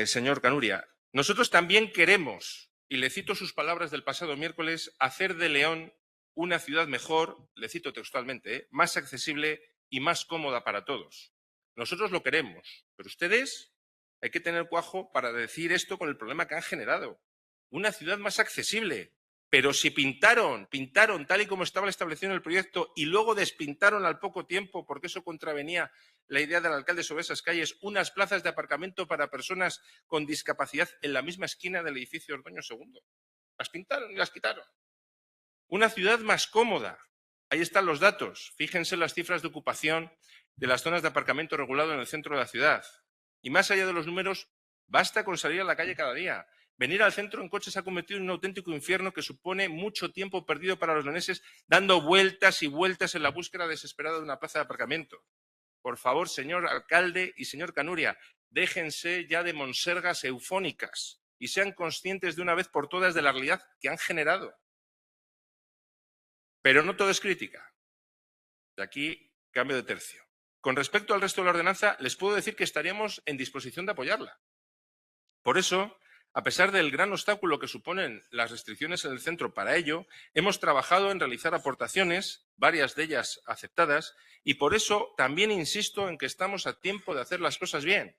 señor Canuria, nosotros también queremos, y le cito sus palabras del pasado miércoles, hacer de León una ciudad mejor, le cito textualmente, más accesible y más cómoda para todos. Nosotros lo queremos, pero ustedes hay que tener cuajo para decir esto con el problema que han generado. Una ciudad más accesible. Pero si pintaron tal y como estaba establecido en el proyecto y luego despintaron al poco tiempo, porque eso contravenía la idea del alcalde sobre esas calles, unas plazas de aparcamiento para personas con discapacidad en la misma esquina del edificio Ordoño II. Las pintaron y las quitaron. Una ciudad más cómoda. Ahí están los datos. Fíjense las cifras de ocupación de las zonas de aparcamiento regulado en el centro de la ciudad. Y más allá de los números, basta con salir a la calle cada día. Venir al centro en coche se ha convertido en un auténtico infierno que supone mucho tiempo perdido para los leoneses dando vueltas y vueltas en la búsqueda desesperada de una plaza de aparcamiento. Por favor, señor alcalde y señor Canuria, déjense ya de monsergas eufónicas y sean conscientes de una vez por todas de la realidad que han generado. Pero no todo es crítica. De aquí cambio de tercio. Con respecto al resto de la ordenanza, les puedo decir que estaríamos en disposición de apoyarla. Por eso, a pesar del gran obstáculo que suponen las restricciones en el centro para ello, hemos trabajado en realizar aportaciones, varias de ellas aceptadas, y por eso también insisto en que estamos a tiempo de hacer las cosas bien.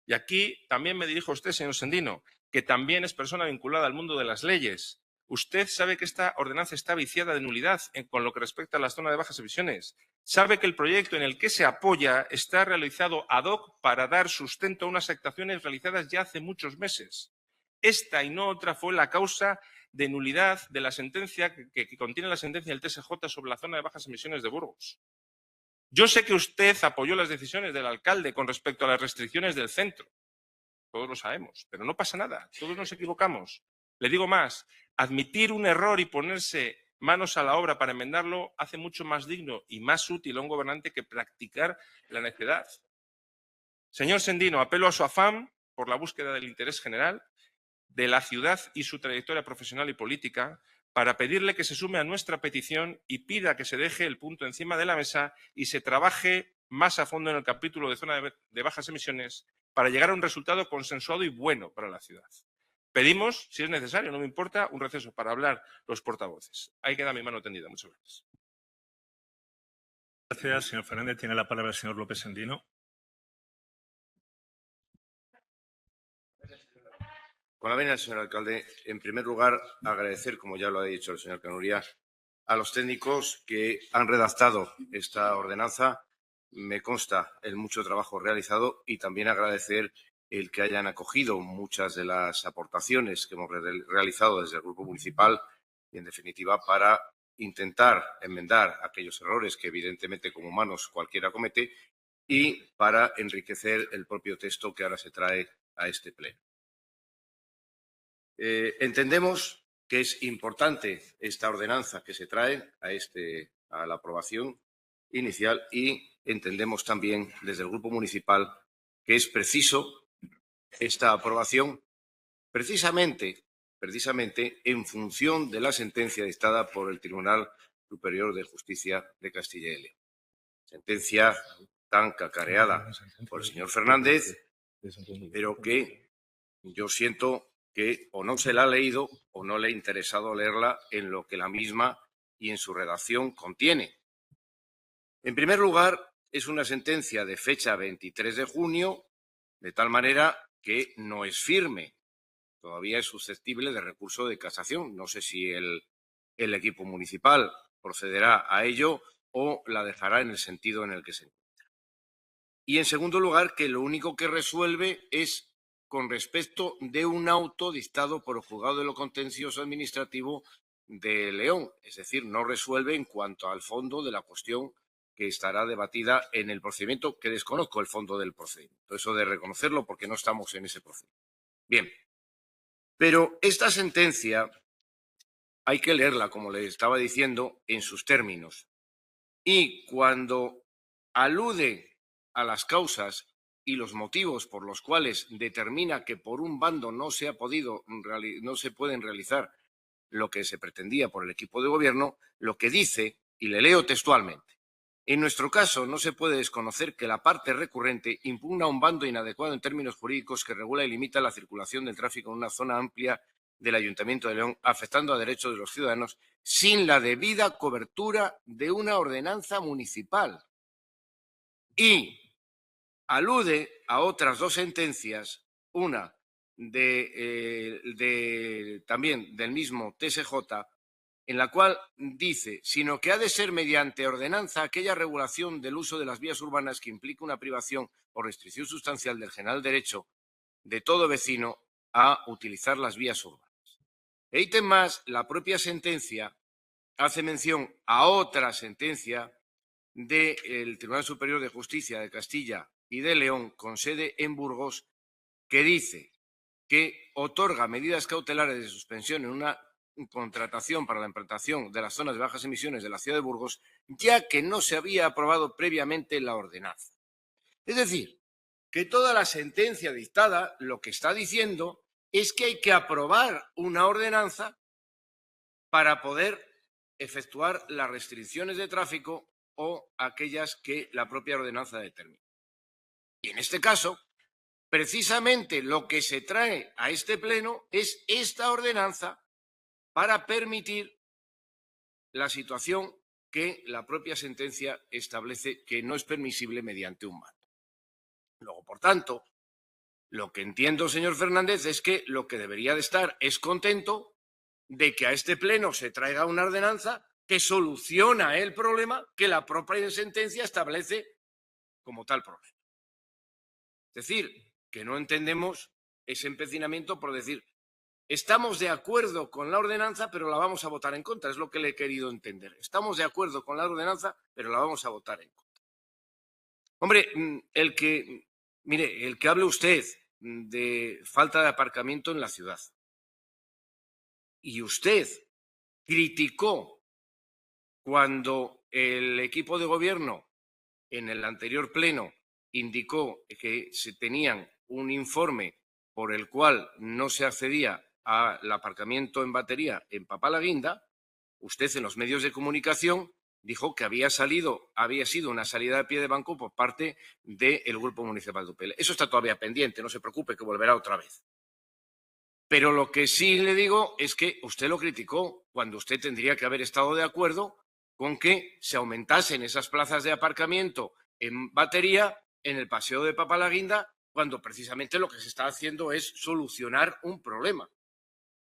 Y aquí también me dirijo a usted, señor Sendino, que también es persona vinculada al mundo de las leyes. Usted sabe que esta ordenanza está viciada de nulidad con lo que respecta a la zona de bajas emisiones. Sabe que el proyecto en el que se apoya está realizado ad hoc para dar sustento a unas actuaciones realizadas ya hace muchos meses. Esta y no otra fue la causa de nulidad de la sentencia que contiene la sentencia del TSJ sobre la zona de bajas emisiones de Burgos. Yo sé que usted apoyó las decisiones del alcalde con respecto a las restricciones del centro. Todos lo sabemos, pero no pasa nada. Todos nos equivocamos. Le digo más, admitir un error y ponerse manos a la obra para enmendarlo hace mucho más digno y más útil a un gobernante que practicar la necedad. Señor Sendino, apelo a su afán por la búsqueda del interés general de la ciudad y su trayectoria profesional y política para pedirle que se sume a nuestra petición y pida que se deje el punto encima de la mesa y se trabaje más a fondo en el capítulo de zona de bajas emisiones para llegar a un resultado consensuado y bueno para la ciudad. Pedimos, si es necesario, no me importa, un receso para hablar los portavoces. Ahí queda mi mano tendida. Muchas gracias. Gracias, señor Fernández. Tiene la palabra el señor López Endino. Con la venia, señor alcalde, en primer lugar, agradecer, como ya lo ha dicho el señor Canurias, a los técnicos que han redactado esta ordenanza. Me consta el mucho trabajo realizado y también agradecer el que hayan acogido muchas de las aportaciones que hemos realizado desde el Grupo Municipal y, en definitiva, para intentar enmendar aquellos errores que, evidentemente, como humanos cualquiera comete y para enriquecer el propio texto que ahora se trae a este pleno. Entendemos que es importante esta ordenanza que se trae a la aprobación inicial y entendemos también desde el Grupo Municipal que es preciso esta aprobación precisamente en función de la sentencia dictada por el Tribunal Superior de Justicia de Castilla y León. Sentencia tan cacareada por el señor Fernández, pero que yo siento que o no se la ha leído o no le ha interesado leerla en lo que la misma y en su redacción contiene. En primer lugar, es una sentencia de fecha 23 de junio, de tal manera que no es firme. Todavía es susceptible de recurso de casación. No sé si el equipo municipal procederá a ello o la dejará en el sentido en el que se encuentra. Y, en segundo lugar, que lo único que resuelve es con respecto de un auto dictado por el Juzgado de lo Contencioso Administrativo de León. Es decir, no resuelve en cuanto al fondo de la cuestión que estará debatida en el procedimiento, que desconozco el fondo del procedimiento. Eso de reconocerlo porque no estamos en ese procedimiento. Bien, pero esta sentencia hay que leerla, como le estaba diciendo, en sus términos. Y cuando alude a las causas y los motivos por los cuales determina que por un bando no se pueden realizar lo que se pretendía por el equipo de gobierno, lo que dice, y le leo textualmente: en nuestro caso, no se puede desconocer que la parte recurrente impugna un bando inadecuado en términos jurídicos que regula y limita la circulación del tráfico en una zona amplia del Ayuntamiento de León, afectando a derechos de los ciudadanos sin la debida cobertura de una ordenanza municipal. Y alude a otras dos sentencias, una también del mismo TSJ, en la cual dice, sino que ha de ser mediante ordenanza aquella regulación del uso de las vías urbanas que implique una privación o restricción sustancial del general derecho de todo vecino a utilizar las vías urbanas. E ítem más, la propia sentencia hace mención a otra sentencia del Tribunal Superior de Justicia de Castilla y de León, con sede en Burgos, que dice que otorga medidas cautelares de suspensión en una contratación para la implantación de las zonas de bajas emisiones de la ciudad de Burgos, ya que no se había aprobado previamente la ordenanza. Es decir, que toda la sentencia dictada lo que está diciendo es que hay que aprobar una ordenanza para poder efectuar las restricciones de tráfico o aquellas que la propia ordenanza determina. Y en este caso, precisamente lo que se trae a este pleno es esta ordenanza para permitir la situación que la propia sentencia establece que no es permisible mediante un mando. Luego, por tanto, lo que entiendo, señor Fernández, es que lo que debería de estar es contento de que a este pleno se traiga una ordenanza que soluciona el problema que la propia sentencia establece como tal problema. Es decir, que no entendemos ese empecinamiento por decir, estamos de acuerdo con la ordenanza, pero la vamos a votar en contra. Es lo que le he querido entender. Estamos de acuerdo con la ordenanza, pero la vamos a votar en contra. Hombre, el que hable usted de falta de aparcamiento en la ciudad y usted criticó cuando el equipo de gobierno en el anterior pleno indicó que se tenían un informe por el cual no se accedía al aparcamiento en batería en Papalaguinda, usted en los medios de comunicación dijo que había sido una salida de pie de banco por parte del Grupo Municipal de UPL. Eso está todavía pendiente, no se preocupe, que volverá otra vez. Pero lo que sí le digo es que usted lo criticó cuando usted tendría que haber estado de acuerdo con que se aumentasen esas plazas de aparcamiento en batería en el Paseo de Papalaguinda, cuando precisamente lo que se está haciendo es solucionar un problema.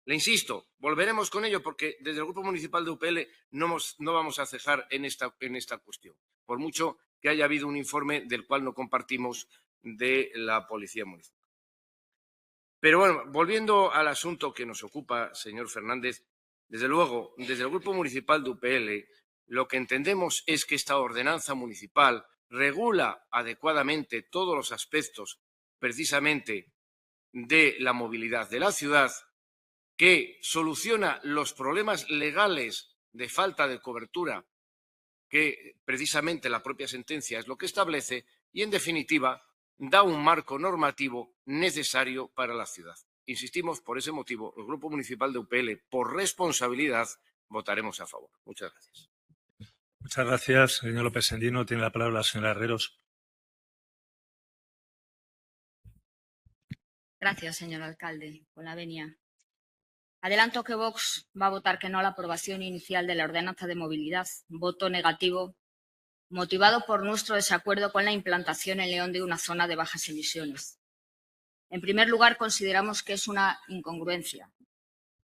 Le insisto, volveremos con ello porque desde el Grupo Municipal de UPL no vamos a cejar en esta cuestión, por mucho que haya habido un informe del cual no compartimos de la Policía Municipal. Pero bueno, volviendo al asunto que nos ocupa, señor Fernández, desde luego, desde el Grupo Municipal de UPL, lo que entendemos es que esta ordenanza municipal regula adecuadamente todos los aspectos precisamente de la movilidad de la ciudad, que soluciona los problemas legales de falta de cobertura que precisamente la propia sentencia es lo que establece y, en definitiva, da un marco normativo necesario para la ciudad. Insistimos, por ese motivo, el Grupo Municipal de UPL, por responsabilidad, votaremos a favor. Muchas gracias. Muchas gracias, señor López Endino. Tiene la palabra la señora Herreros. Gracias, señor alcalde, con la venia. Adelanto que Vox va a votar que no a la aprobación inicial de la ordenanza de movilidad. Voto negativo, motivado por nuestro desacuerdo con la implantación en León de una zona de bajas emisiones. En primer lugar, consideramos que es una incongruencia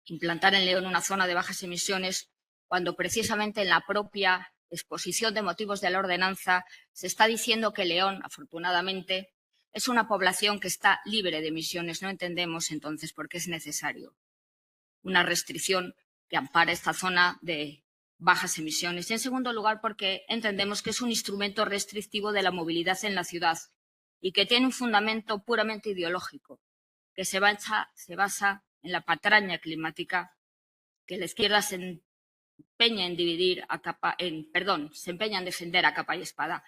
implantar en León una zona de bajas emisiones cuando precisamente en la propia exposición de motivos de la ordenanza se está diciendo que León, afortunadamente, es una población que está libre de emisiones. No entendemos entonces por qué es necesario una restricción que ampare esta zona de bajas emisiones. Y, en segundo lugar, porque entendemos que es un instrumento restrictivo de la movilidad en la ciudad y que tiene un fundamento puramente ideológico, que se basa en la patraña climática que la izquierda se empeña en defender a capa y espada.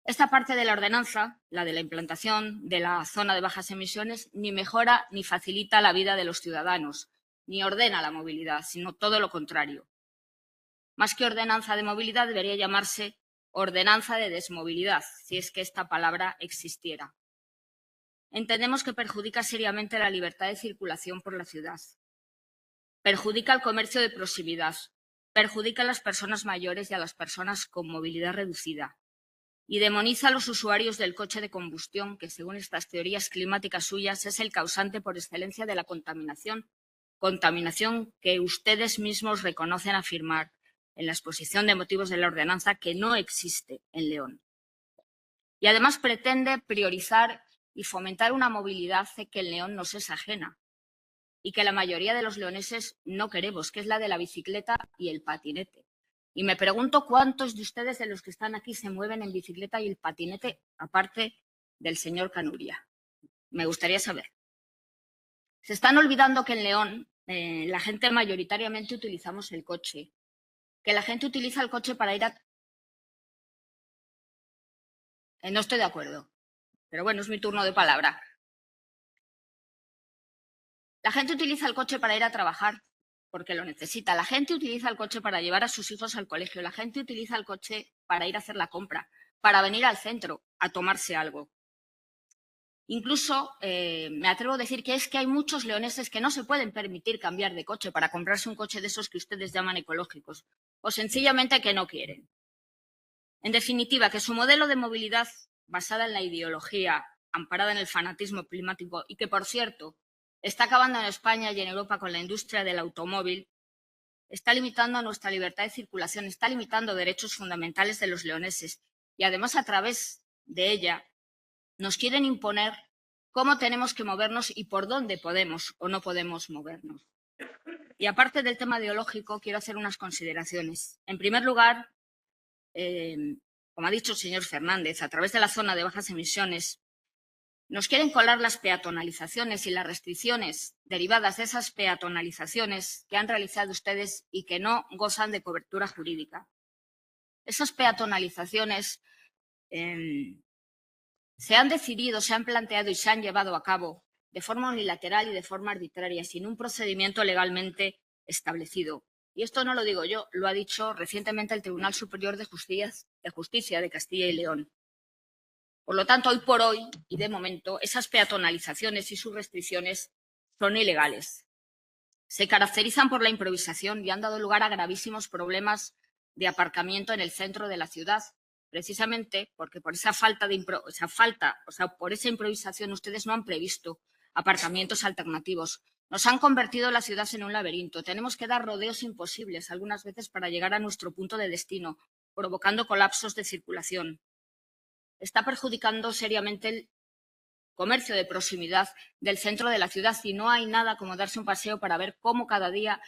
Esta parte de la ordenanza, la de la implantación de la zona de bajas emisiones, ni mejora ni facilita la vida de los ciudadanos, ni ordena la movilidad, sino todo lo contrario. Más que ordenanza de movilidad, debería llamarse ordenanza de desmovilidad, si es que esta palabra existiera. Entendemos que perjudica seriamente la libertad de circulación por la ciudad, perjudica el comercio de proximidad, perjudica a las personas mayores y a las personas con movilidad reducida y demoniza a los usuarios del coche de combustión, que según estas teorías climáticas suyas es el causante por excelencia de la contaminación que ustedes mismos reconocen afirmar en la exposición de motivos de la ordenanza que no existe en León. Y además pretende priorizar y fomentar una movilidad que en León nos es ajena y que la mayoría de los leoneses no queremos, que es la de la bicicleta y el patinete. Y me pregunto cuántos de ustedes, de los que están aquí, se mueven en bicicleta y el patinete, aparte del señor Canuria. Me gustaría saber. Se están olvidando que en León la gente mayoritariamente utilizamos el coche, que la gente utiliza el coche para ir a... No estoy de acuerdo, pero bueno, es mi turno de palabra. La gente utiliza el coche para ir a trabajar porque lo necesita. La gente utiliza el coche para llevar a sus hijos al colegio. La gente utiliza el coche para ir a hacer la compra, para venir al centro a tomarse algo. Incluso me atrevo a decir que es que hay muchos leoneses que no se pueden permitir cambiar de coche para comprarse un coche de esos que ustedes llaman ecológicos, o sencillamente que no quieren. En definitiva, que su modelo de movilidad basada en la ideología, amparada en el fanatismo climático y que, por cierto, está acabando en España y en Europa con la industria del automóvil, está limitando nuestra libertad de circulación, está limitando derechos fundamentales de los leoneses y, además, a través de ella, nos quieren imponer cómo tenemos que movernos y por dónde podemos o no podemos movernos. Y aparte del tema ideológico, quiero hacer unas consideraciones. En primer lugar, como ha dicho el señor Fernández, a través de la zona de bajas emisiones, nos quieren colar las peatonalizaciones y las restricciones derivadas de esas peatonalizaciones que han realizado ustedes y que no gozan de cobertura jurídica. Esas peatonalizaciones se han decidido, se han planteado y se han llevado a cabo de forma unilateral y de forma arbitraria, sin un procedimiento legalmente establecido. Y esto no lo digo yo, lo ha dicho recientemente el Tribunal Superior de Justicia de Castilla y León. Por lo tanto, hoy por hoy, y de momento, esas peatonalizaciones y sus restricciones son ilegales. Se caracterizan por la improvisación y han dado lugar a gravísimos problemas de aparcamiento en el centro de la ciudad, precisamente porque por esa por esa improvisación ustedes no han previsto aparcamientos alternativos. Nos han convertido la ciudad en un laberinto. Tenemos que dar rodeos imposibles algunas veces para llegar a nuestro punto de destino, provocando colapsos de circulación. Está perjudicando seriamente el comercio de proximidad del centro de la ciudad y no hay nada como darse un paseo para ver cómo cada día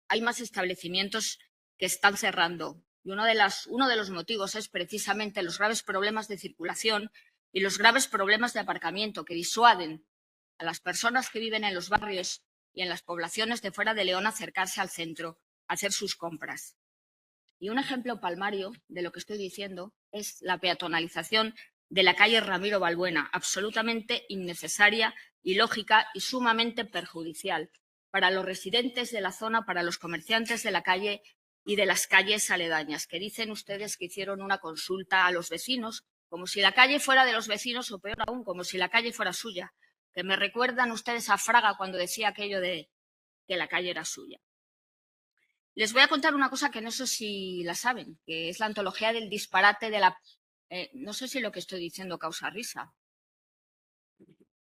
hay más establecimientos que están cerrando. Y uno de los motivos es precisamente los graves problemas de circulación y los graves problemas de aparcamiento que disuaden a las personas que viven en los barrios y en las poblaciones de fuera de León a acercarse al centro, a hacer sus compras. Y un ejemplo palmario de lo que estoy diciendo es la peatonalización de la calle Ramiro Balbuena, absolutamente innecesaria, ilógica y sumamente perjudicial para los residentes de la zona, para los comerciantes de la calle y de las calles aledañas, que dicen ustedes que hicieron una consulta a los vecinos, como si la calle fuera de los vecinos o peor aún, como si la calle fuera suya, que me recuerdan ustedes a Fraga cuando decía aquello de que la calle era suya. Les voy a contar una cosa que no sé si la saben, que es la antología del disparate de la... no sé si lo que estoy diciendo causa risa.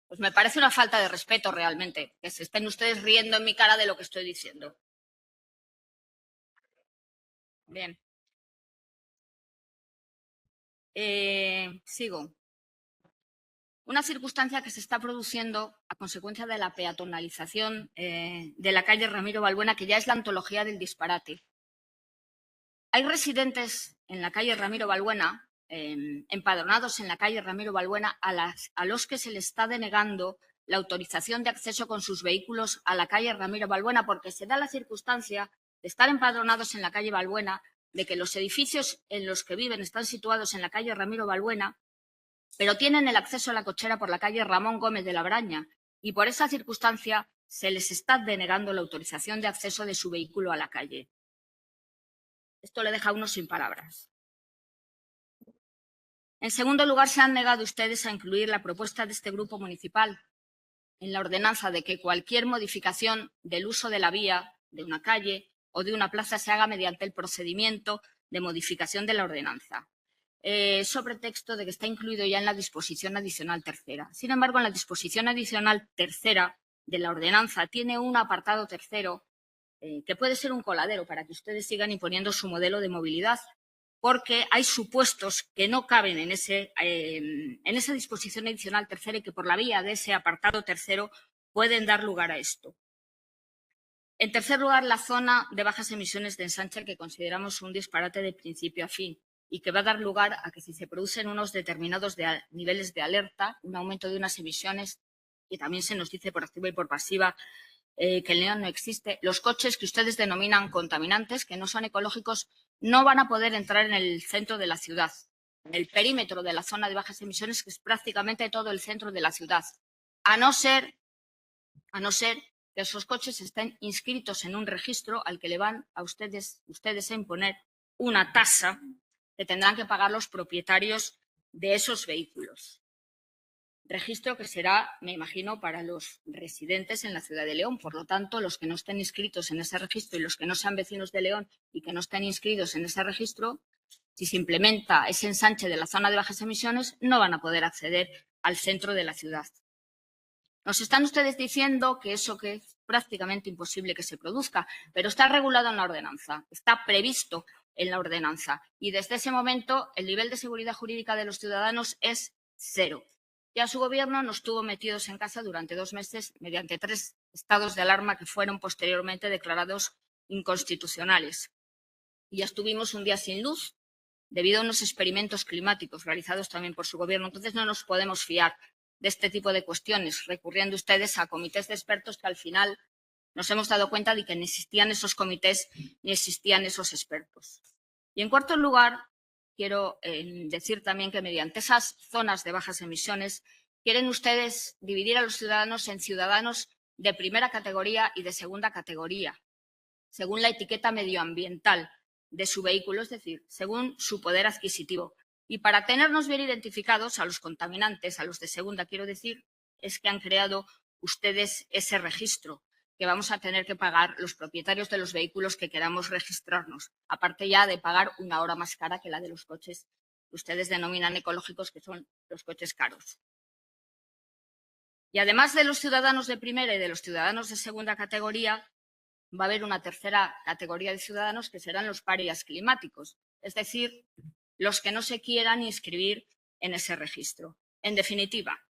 Pues me parece una falta de respeto realmente, que se estén ustedes riendo en mi cara de lo que estoy diciendo. Bien. Sigo. Una circunstancia que se está produciendo a consecuencia de la peatonalización de la calle Ramiro Balbuena, que ya es la antología del disparate. Hay residentes en la calle Ramiro Balbuena, empadronados en la calle Ramiro Balbuena, a los que se les está denegando la autorización de acceso con sus vehículos a la calle Ramiro Balbuena, porque se da la circunstancia de estar empadronados en la calle Balbuena, de que los edificios en los que viven están situados en la calle Ramiro Balbuena, pero tienen el acceso a la cochera por la calle Ramón Gómez de la Braña, y por esa circunstancia se les está denegando la autorización de acceso de su vehículo a la calle. Esto le deja a uno sin palabras. En segundo lugar, se han negado ustedes a incluir la propuesta de este grupo municipal en la ordenanza de que cualquier modificación del uso de la vía, de una calle o de una plaza se haga mediante el procedimiento de modificación de la ordenanza, sobre texto de que está incluido ya en la disposición adicional tercera. Sin embargo, en la disposición adicional tercera de la ordenanza tiene un apartado tercero que puede ser un coladero para que ustedes sigan imponiendo su modelo de movilidad, porque hay supuestos que no caben en esa disposición adicional tercera y que por la vía de ese apartado tercero pueden dar lugar a esto. En tercer lugar, la zona de bajas emisiones de ensanche, que consideramos un disparate de principio a fin y que va a dar lugar a que si se producen unos determinados niveles de alerta, un aumento de unas emisiones, y también se nos dice por activa y por pasiva que en León no existe, los coches que ustedes denominan contaminantes, que no son ecológicos, no van a poder entrar en el centro de la ciudad, en el perímetro de la zona de bajas emisiones, que es prácticamente todo el centro de la ciudad, a no ser que esos coches estén inscritos en un registro al que le van a ustedes a imponer una tasa que tendrán que pagar los propietarios de esos vehículos. Registro que será, me imagino, para los residentes en la ciudad de León. Por lo tanto, los que no estén inscritos en ese registro y los que no sean vecinos de León y que no estén inscritos en ese registro, si se implementa ese ensanche de la zona de bajas emisiones, no van a poder acceder al centro de la ciudad. Nos están ustedes diciendo que eso que es prácticamente imposible que se produzca, pero está regulado en la ordenanza, está previsto en la ordenanza y desde ese momento el nivel de seguridad jurídica de los ciudadanos es cero. Ya su gobierno nos tuvo metidos en casa durante 2 meses mediante 3 estados de alarma que fueron posteriormente declarados inconstitucionales. Y ya estuvimos un día sin luz debido a unos experimentos climáticos realizados también por su gobierno. Entonces no nos podemos fiar de este tipo de cuestiones, recurriendo ustedes a comités de expertos que al final nos hemos dado cuenta de que ni existían esos comités ni existían esos expertos. Y en cuarto lugar, quiero decir también que mediante esas zonas de bajas emisiones quieren ustedes dividir a los ciudadanos en ciudadanos de primera categoría y de segunda categoría, según la etiqueta medioambiental de su vehículo, es decir, según su poder adquisitivo. Y para tenernos bien identificados a los contaminantes, a los de segunda, quiero decir, es que han creado ustedes ese registro. que vamos a tener que pagar los propietarios de los vehículos que queramos registrarnos, aparte ya de pagar una hora más cara que la de los coches que ustedes denominan ecológicos, que son los coches caros. Y además de los ciudadanos de primera y de los ciudadanos de segunda categoría, va a haber una tercera categoría de ciudadanos que serán los parias climáticos, es decir, los que no se quieran inscribir en ese registro. En definitiva,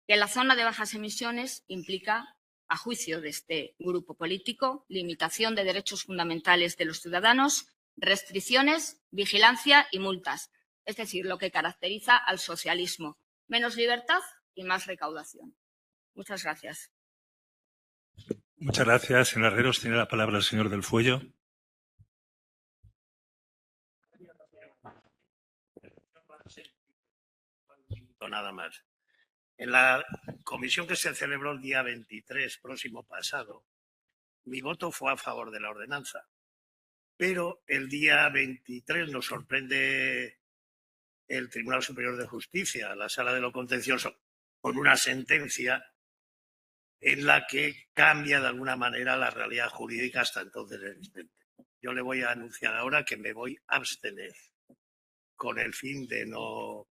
que la zona de bajas emisiones implica, a juicio de este grupo político, limitación de derechos fundamentales de los ciudadanos, restricciones, vigilancia y multas, es decir, lo que caracteriza al socialismo, menos libertad y más recaudación. Muchas gracias. Muchas gracias, señor Herreros. Tiene la palabra el señor Del Fuello. Nada más. En la comisión que se celebró el día 23 próximo pasado, mi voto fue a favor de la ordenanza, pero el día 23 nos sorprende el Tribunal Superior de Justicia, la Sala de lo Contencioso, con una sentencia en la que cambia de alguna manera la realidad jurídica hasta entonces existente. Yo le voy a anunciar ahora que me voy a abstener con el fin de no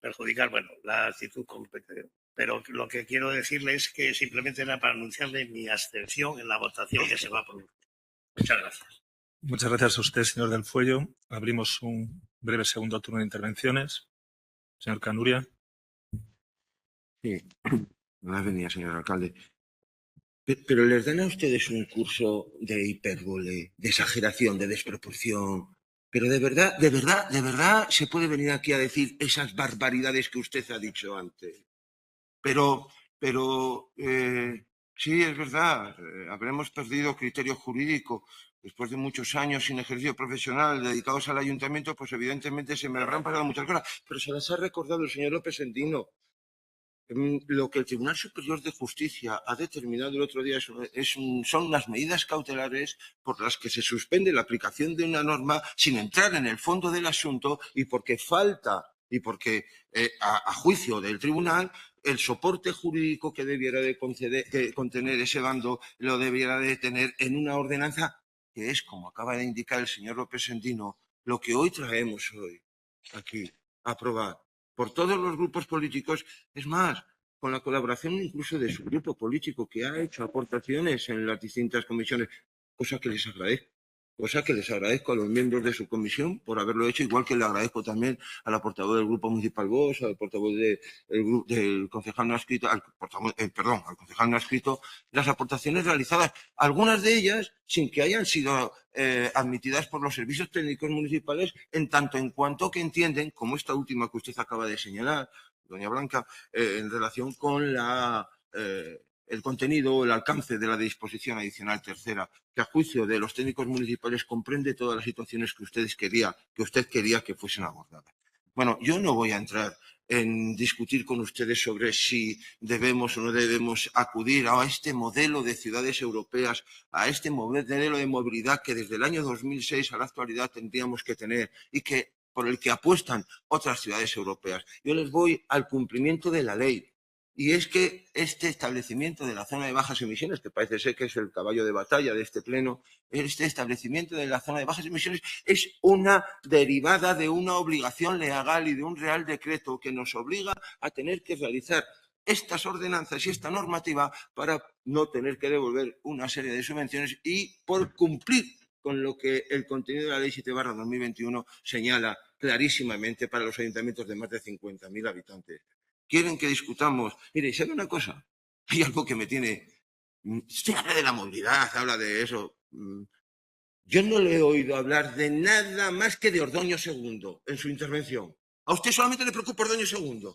perjudicar, la actitud competente. Pero lo que quiero decirle es que simplemente era para anunciarle mi abstención en la votación que se va a producir. Muchas gracias. Muchas gracias a usted, señor Del Fuello. Abrimos un breve segundo turno de intervenciones. Señor Canuria. Sí, buenas venidas, señor alcalde. Pero les dan a ustedes un curso de hipérbole, de exageración, de desproporción. Pero de verdad se puede venir aquí a decir esas barbaridades que usted ha dicho antes. Pero sí, es verdad, habremos perdido criterio jurídico. Después de muchos años sin ejercicio profesional dedicados al ayuntamiento, pues evidentemente se me habrán pasado muchas cosas. Pero se las ha recordado el señor López Endino. Lo que el Tribunal Superior de Justicia ha determinado el otro día son las medidas cautelares por las que se suspende la aplicación de una norma sin entrar en el fondo del asunto y porque a juicio del tribunal el soporte jurídico que debiera de contener ese bando lo debiera de tener en una ordenanza que es, como acaba de indicar el señor López Endino, lo que hoy traemos hoy aquí a aprobar por todos los grupos políticos, es más, con la colaboración incluso de su grupo político que ha hecho aportaciones en las distintas comisiones, cosa que les agradezco a los miembros de su comisión por haberlo hecho, igual que le agradezco también a la portavoz del Grupo Municipal Vox, al portavoz del concejal no adscrito, al concejal no adscrito, las aportaciones realizadas, algunas de ellas sin que hayan sido admitidas por los servicios técnicos municipales, en tanto en cuanto que entienden, como esta última que usted acaba de señalar, doña Blanca, en relación con el contenido o el alcance de la disposición adicional tercera, que a juicio de los técnicos municipales comprende todas las situaciones que usted quería que fuesen abordadas. Bueno, yo no voy a entrar en discutir con ustedes sobre si debemos o no debemos acudir a este modelo de ciudades europeas, a este modelo de movilidad que desde el año 2006 a la actualidad tendríamos que tener y por el que apuestan otras ciudades europeas. Yo les voy al cumplimiento de la ley. Y es que este establecimiento de la zona de bajas emisiones, que parece ser que es el caballo de batalla de este pleno, este establecimiento de la zona de bajas emisiones es una derivada de una obligación legal y de un real decreto que nos obliga a tener que realizar estas ordenanzas y esta normativa para no tener que devolver una serie de subvenciones y por cumplir con lo que el contenido de la Ley 7/2021 señala clarísimamente para los ayuntamientos de más de 50.000 habitantes. Quieren que discutamos. Mire, ¿sabe una cosa? Hay algo que me tiene... Usted habla de la movilidad, habla de eso. Yo no le he oído hablar de nada más que de Ordoño II en su intervención. A usted solamente le preocupa Ordoño II.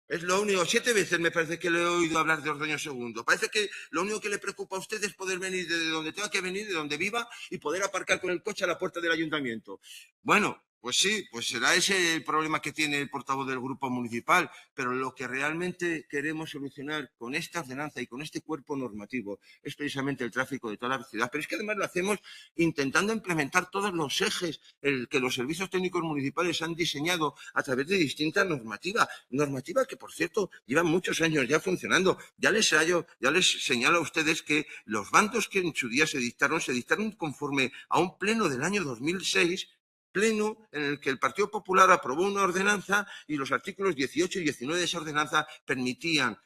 Es lo único. 7 veces me parece que le he oído hablar de Ordoño II. Parece que lo único que le preocupa a usted es poder venir de donde tenga que venir, de donde viva, y poder aparcar con el coche a la puerta del ayuntamiento. Bueno, Pues sí, pues será ese el problema que tiene el portavoz del grupo municipal, pero lo que realmente queremos solucionar con esta ordenanza y con este cuerpo normativo es precisamente el tráfico de toda la ciudad. Pero es que además lo hacemos intentando implementar todos los ejes que los servicios técnicos municipales han diseñado a través de distintas normativas. Normativa que, por cierto, llevan muchos años ya funcionando. Ya les señalo a ustedes que los bandos que en su día se dictaron conforme a un pleno del año 2006, pleno en el que el Partido Popular aprobó una ordenanza y los artículos 18 y 19 de esa ordenanza permitían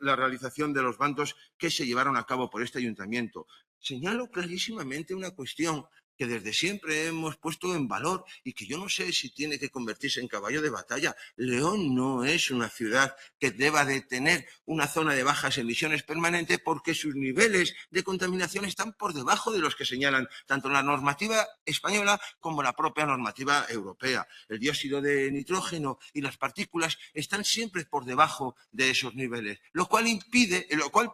la realización de los bandos que se llevaron a cabo por este ayuntamiento. Señalo clarísimamente una cuestión que desde siempre hemos puesto en valor y que yo no sé si tiene que convertirse en caballo de batalla. León no es una ciudad que deba de tener una zona de bajas emisiones permanente porque sus niveles de contaminación están por debajo de los que señalan tanto la normativa española como la propia normativa europea. El dióxido de nitrógeno y las partículas están siempre por debajo de esos niveles, lo cual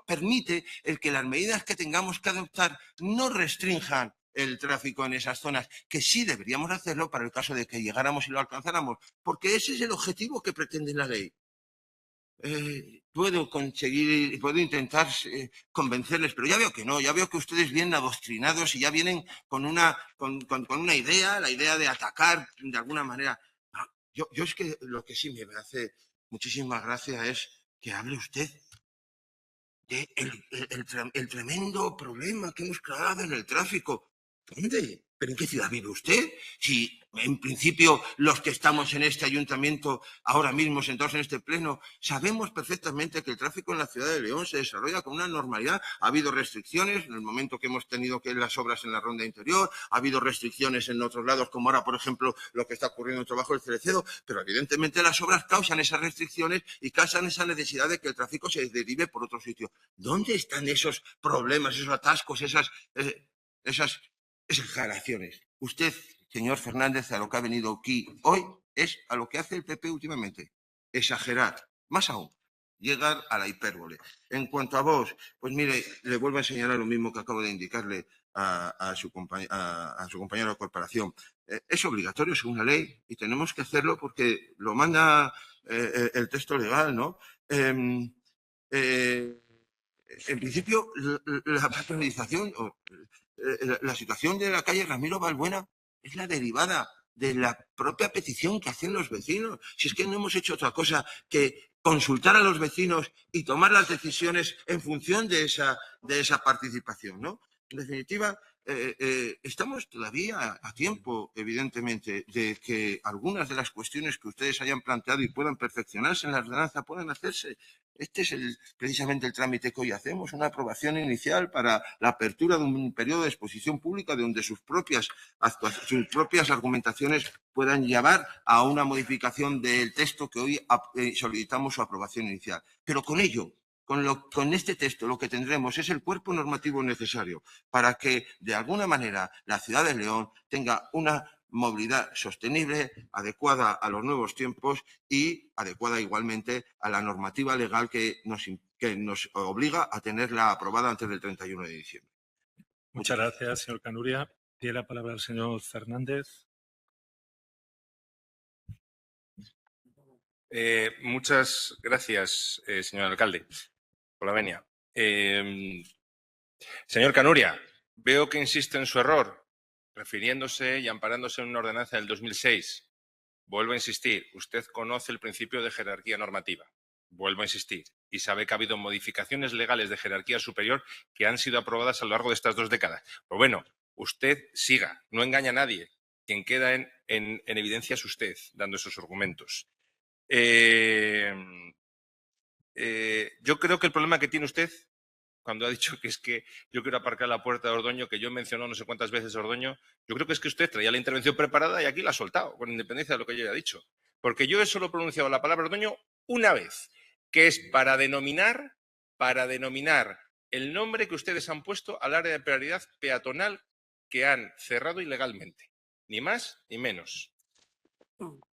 permite el que las medidas que tengamos que adoptar no restrinjan el tráfico en esas zonas, que sí deberíamos hacerlo para el caso de que llegáramos y lo alcanzáramos, porque ese es el objetivo que pretende la ley. Puedo intentar convencerles, pero ya veo que no, ya veo que ustedes vienen adoctrinados y ya vienen con una idea, la idea de atacar de alguna manera. Yo es que lo que sí me hace muchísima gracia es que hable usted de el tremendo problema que hemos creado en el tráfico. ¿Dónde? ¿Pero en qué ciudad vive usted? Si, en principio, los que estamos en este ayuntamiento, ahora mismo sentados en este pleno, sabemos perfectamente que el tráfico en la ciudad de León se desarrolla con una normalidad. Ha habido restricciones en el momento que hemos tenido que las obras en la ronda interior, ha habido restricciones en otros lados, como ahora, por ejemplo, lo que está ocurriendo en el trabajo del Cerecedo, pero evidentemente las obras causan esas restricciones y causan esa necesidad de que el tráfico se derive por otro sitio. ¿Dónde están esos problemas, esos atascos, esas exageraciones? Usted, señor Fernández, a lo que ha venido aquí hoy es a lo que hace el PP últimamente, exagerar, más aún, llegar a la hipérbole. En cuanto a vos, pues mire, le vuelvo a enseñar lo mismo que acabo de indicarle a su compañero de corporación. Es obligatorio según la ley y tenemos que hacerlo porque lo manda el texto legal, ¿no? En principio, la patronalización la situación de la calle Ramiro Balbuena es la derivada de la propia petición que hacen los vecinos. Si es que no hemos hecho otra cosa que consultar a los vecinos y tomar las decisiones en función de esa participación, ¿no? En definitiva, estamos todavía a tiempo, evidentemente, de que algunas de las cuestiones que ustedes hayan planteado y puedan perfeccionarse en la ordenanza puedan hacerse. Este es precisamente el trámite que hoy hacemos, una aprobación inicial para la apertura de un periodo de exposición pública donde sus propias argumentaciones puedan llevar a una modificación del texto que hoy solicitamos su aprobación inicial. Pero con ello, con este texto, lo que tendremos es el cuerpo normativo necesario para que, de alguna manera, la ciudad de León tenga una movilidad sostenible, adecuada a los nuevos tiempos y adecuada igualmente a la normativa legal que nos obliga a tenerla aprobada antes del 31 de diciembre. Muchas gracias, señor Canuria. Tiene la palabra el señor Fernández. Muchas gracias, señor alcalde, por la venia. Señor Canuria, veo que insiste en su error, refiriéndose y amparándose en una ordenanza del 2006. Vuelvo a insistir, usted conoce el principio de jerarquía normativa. Vuelvo a insistir, y sabe que ha habido modificaciones legales de jerarquía superior que han sido aprobadas a lo largo de estas 2 décadas. Pero bueno, usted siga, no engaña a nadie. Quien queda en evidencia es usted, dando esos argumentos. Yo creo que el problema que tiene usted, cuando ha dicho que es que yo quiero aparcar la puerta de Ordoño, que yo he mencionado no sé cuántas veces Ordoño, yo creo que es que usted traía la intervención preparada y aquí la ha soltado, con independencia de lo que yo haya dicho. Porque yo he solo pronunciado la palabra Ordoño una vez, que es para denominar el nombre que ustedes han puesto al área de prioridad peatonal que han cerrado ilegalmente. Ni más ni menos.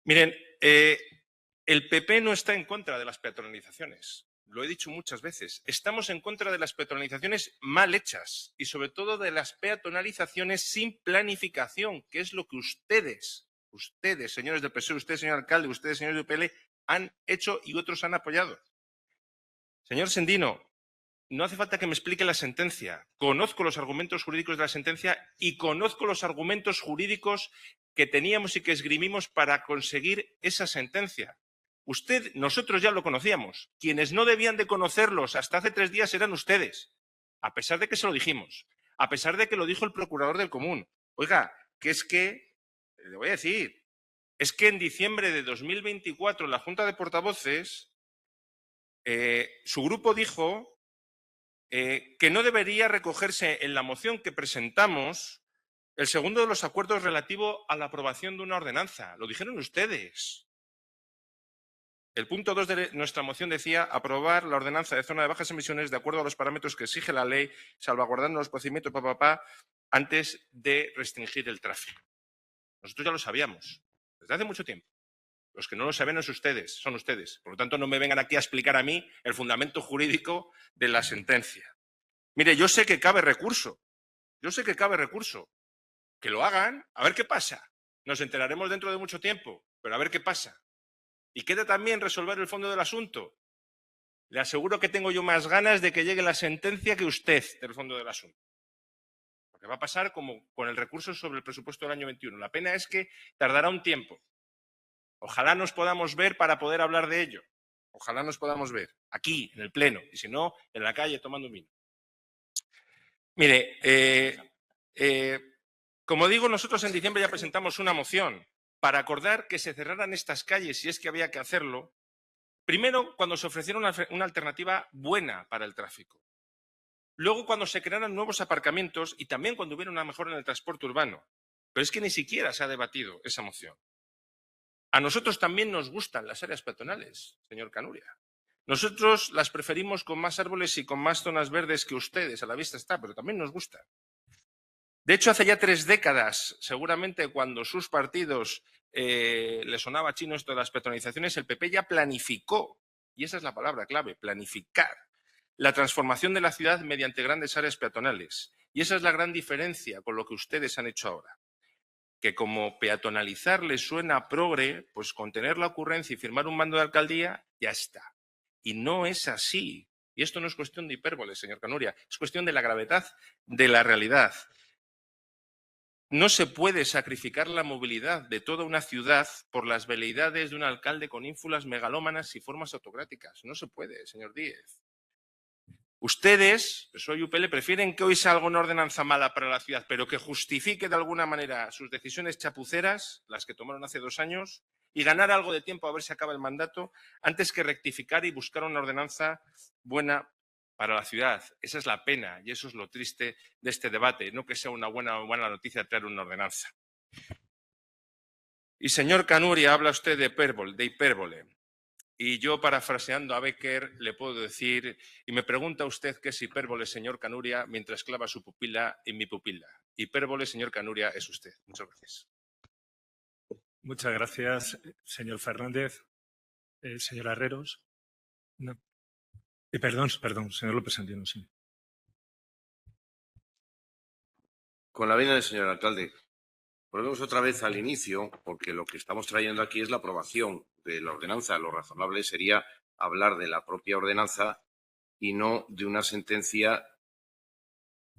Miren, el PP no está en contra de las peatonalizaciones. Lo he dicho muchas veces. Estamos en contra de las peatonalizaciones mal hechas y sobre todo de las peatonalizaciones sin planificación, que es lo que ustedes Ustedes, señores del PSOE, usted, señor alcalde, ustedes, señores del UPL, han hecho y otros han apoyado. Señor Sendino, no hace falta que me explique la sentencia. Conozco los argumentos jurídicos de la sentencia y conozco los argumentos jurídicos que teníamos y que esgrimimos para conseguir esa sentencia. Nosotros ya lo conocíamos. Quienes no debían de conocerlos hasta hace 3 días eran ustedes, a pesar de que se lo dijimos, a pesar de que lo dijo el procurador del común. Oiga, le voy a decir, es que en diciembre de 2024 en la Junta de Portavoces su grupo dijo que no debería recogerse en la moción que presentamos el segundo de los acuerdos relativo a la aprobación de una ordenanza. Lo dijeron ustedes. El punto 2 de nuestra moción decía aprobar la ordenanza de zona de bajas emisiones de acuerdo a los parámetros que exige la ley, salvaguardando los procedimientos antes de restringir el tráfico. Nosotros ya lo sabíamos desde hace mucho tiempo. Los que no lo saben son ustedes. Por lo tanto, no me vengan aquí a explicar a mí el fundamento jurídico de la sentencia. Mire, yo sé que cabe recurso. Que lo hagan, a ver qué pasa. Nos enteraremos dentro de mucho tiempo, pero a ver qué pasa. Y queda también resolver el fondo del asunto. Le aseguro que tengo yo más ganas de que llegue la sentencia que usted del fondo del asunto. Porque va a pasar como con el recurso sobre el presupuesto del año 21. La pena es que tardará un tiempo. Ojalá nos podamos ver para poder hablar de ello. Ojalá nos podamos ver aquí, en el Pleno, y si no, en la calle tomando un vino. Mire, como digo, nosotros en diciembre ya presentamos una moción para acordar que se cerraran estas calles si es que había que hacerlo. Primero, cuando se ofreciera una alternativa buena para el tráfico. Luego, cuando se crearan nuevos aparcamientos y también cuando hubiera una mejora en el transporte urbano. Pero es que ni siquiera se ha debatido esa moción. A nosotros también nos gustan las áreas peatonales, señor Canuria. Nosotros las preferimos con más árboles y con más zonas verdes que ustedes, a la vista está, pero también nos gustan. De hecho, hace ya 3 décadas, seguramente cuando sus partidos le sonaba chino esto de las peatonalizaciones, el PP ya planificó, y esa es la palabra clave, planificar, la transformación de la ciudad mediante grandes áreas peatonales. Y esa es la gran diferencia con lo que ustedes han hecho ahora. Que como peatonalizar les suena progre, pues con tener la ocurrencia y firmar un mando de alcaldía, ya está. Y no es así. Y esto no es cuestión de hipérbole, señor Canuria, es cuestión de la gravedad de la realidad. No se puede sacrificar la movilidad de toda una ciudad por las veleidades de un alcalde con ínfulas megalómanas y formas autocráticas. No se puede, señor Díez. Ustedes, PSOE y UPL, prefieren que hoy salga una ordenanza mala para la ciudad, pero que justifique de alguna manera sus decisiones chapuceras, las que tomaron hace 2 años, y ganar algo de tiempo a ver si acaba el mandato, antes que rectificar y buscar una ordenanza buena para la ciudad. Esa es la pena y eso es lo triste de este debate, no que sea una buena noticia traer una ordenanza. Y señor Canuria, habla usted de hipérbole. Y yo, parafraseando a Becker, le puedo decir, y me pregunta usted qué es hipérbole, señor Canuria, mientras clava su pupila en mi pupila. Hipérbole, señor Canuria, es usted. Muchas gracias. Muchas gracias, señor Fernández. Señor Herreros. No. Perdón, señor López Sendino, sí. Con la venia del señor alcalde, volvemos otra vez al inicio, porque lo que estamos trayendo aquí es la aprobación de la ordenanza. Lo razonable sería hablar de la propia ordenanza y no de una sentencia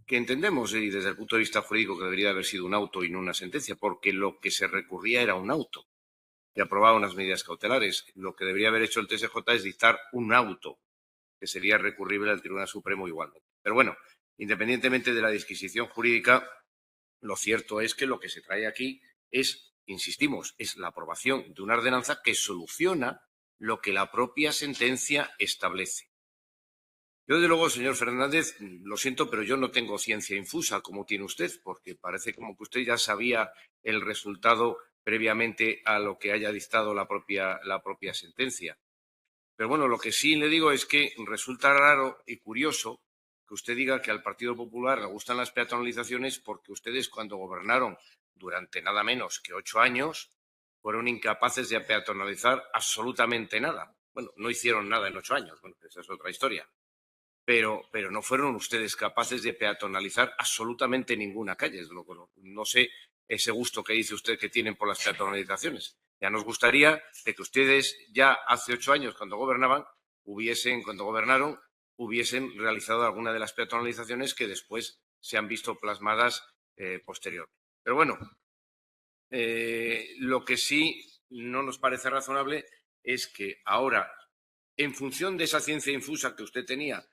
que entendemos, y desde el punto de vista jurídico, que debería haber sido un auto y no una sentencia, porque lo que se recurría era un auto y aprobaba unas medidas cautelares. Lo que debería haber hecho el TSJ es dictar un auto, que sería recurrible al Tribunal Supremo igualmente. Pero bueno, independientemente de la disquisición jurídica, lo cierto es que lo que se trae aquí es, insistimos, es la aprobación de una ordenanza que soluciona lo que la propia sentencia establece. Yo, desde luego, señor Fernández, lo siento, pero yo no tengo ciencia infusa como tiene usted, porque parece como que usted ya sabía el resultado previamente a lo que haya dictado la propia sentencia. Pero bueno, lo que sí le digo es que resulta raro y curioso que usted diga que al Partido Popular le gustan las peatonalizaciones porque ustedes, cuando gobernaron durante nada menos que 8 años, fueron incapaces de peatonalizar absolutamente nada. Bueno, no hicieron nada en 8 años, bueno, esa es otra historia. Pero no fueron ustedes capaces de peatonalizar absolutamente ninguna calle. No sé ese gusto que dice usted que tienen por las peatonalizaciones. Ya nos gustaría de que ustedes ya hace 8 años, cuando gobernaron, hubiesen realizado alguna de las peatonalizaciones que después se han visto plasmadas posterior. Pero bueno, lo que sí no nos parece razonable es que ahora, en función de esa ciencia infusa que usted tenía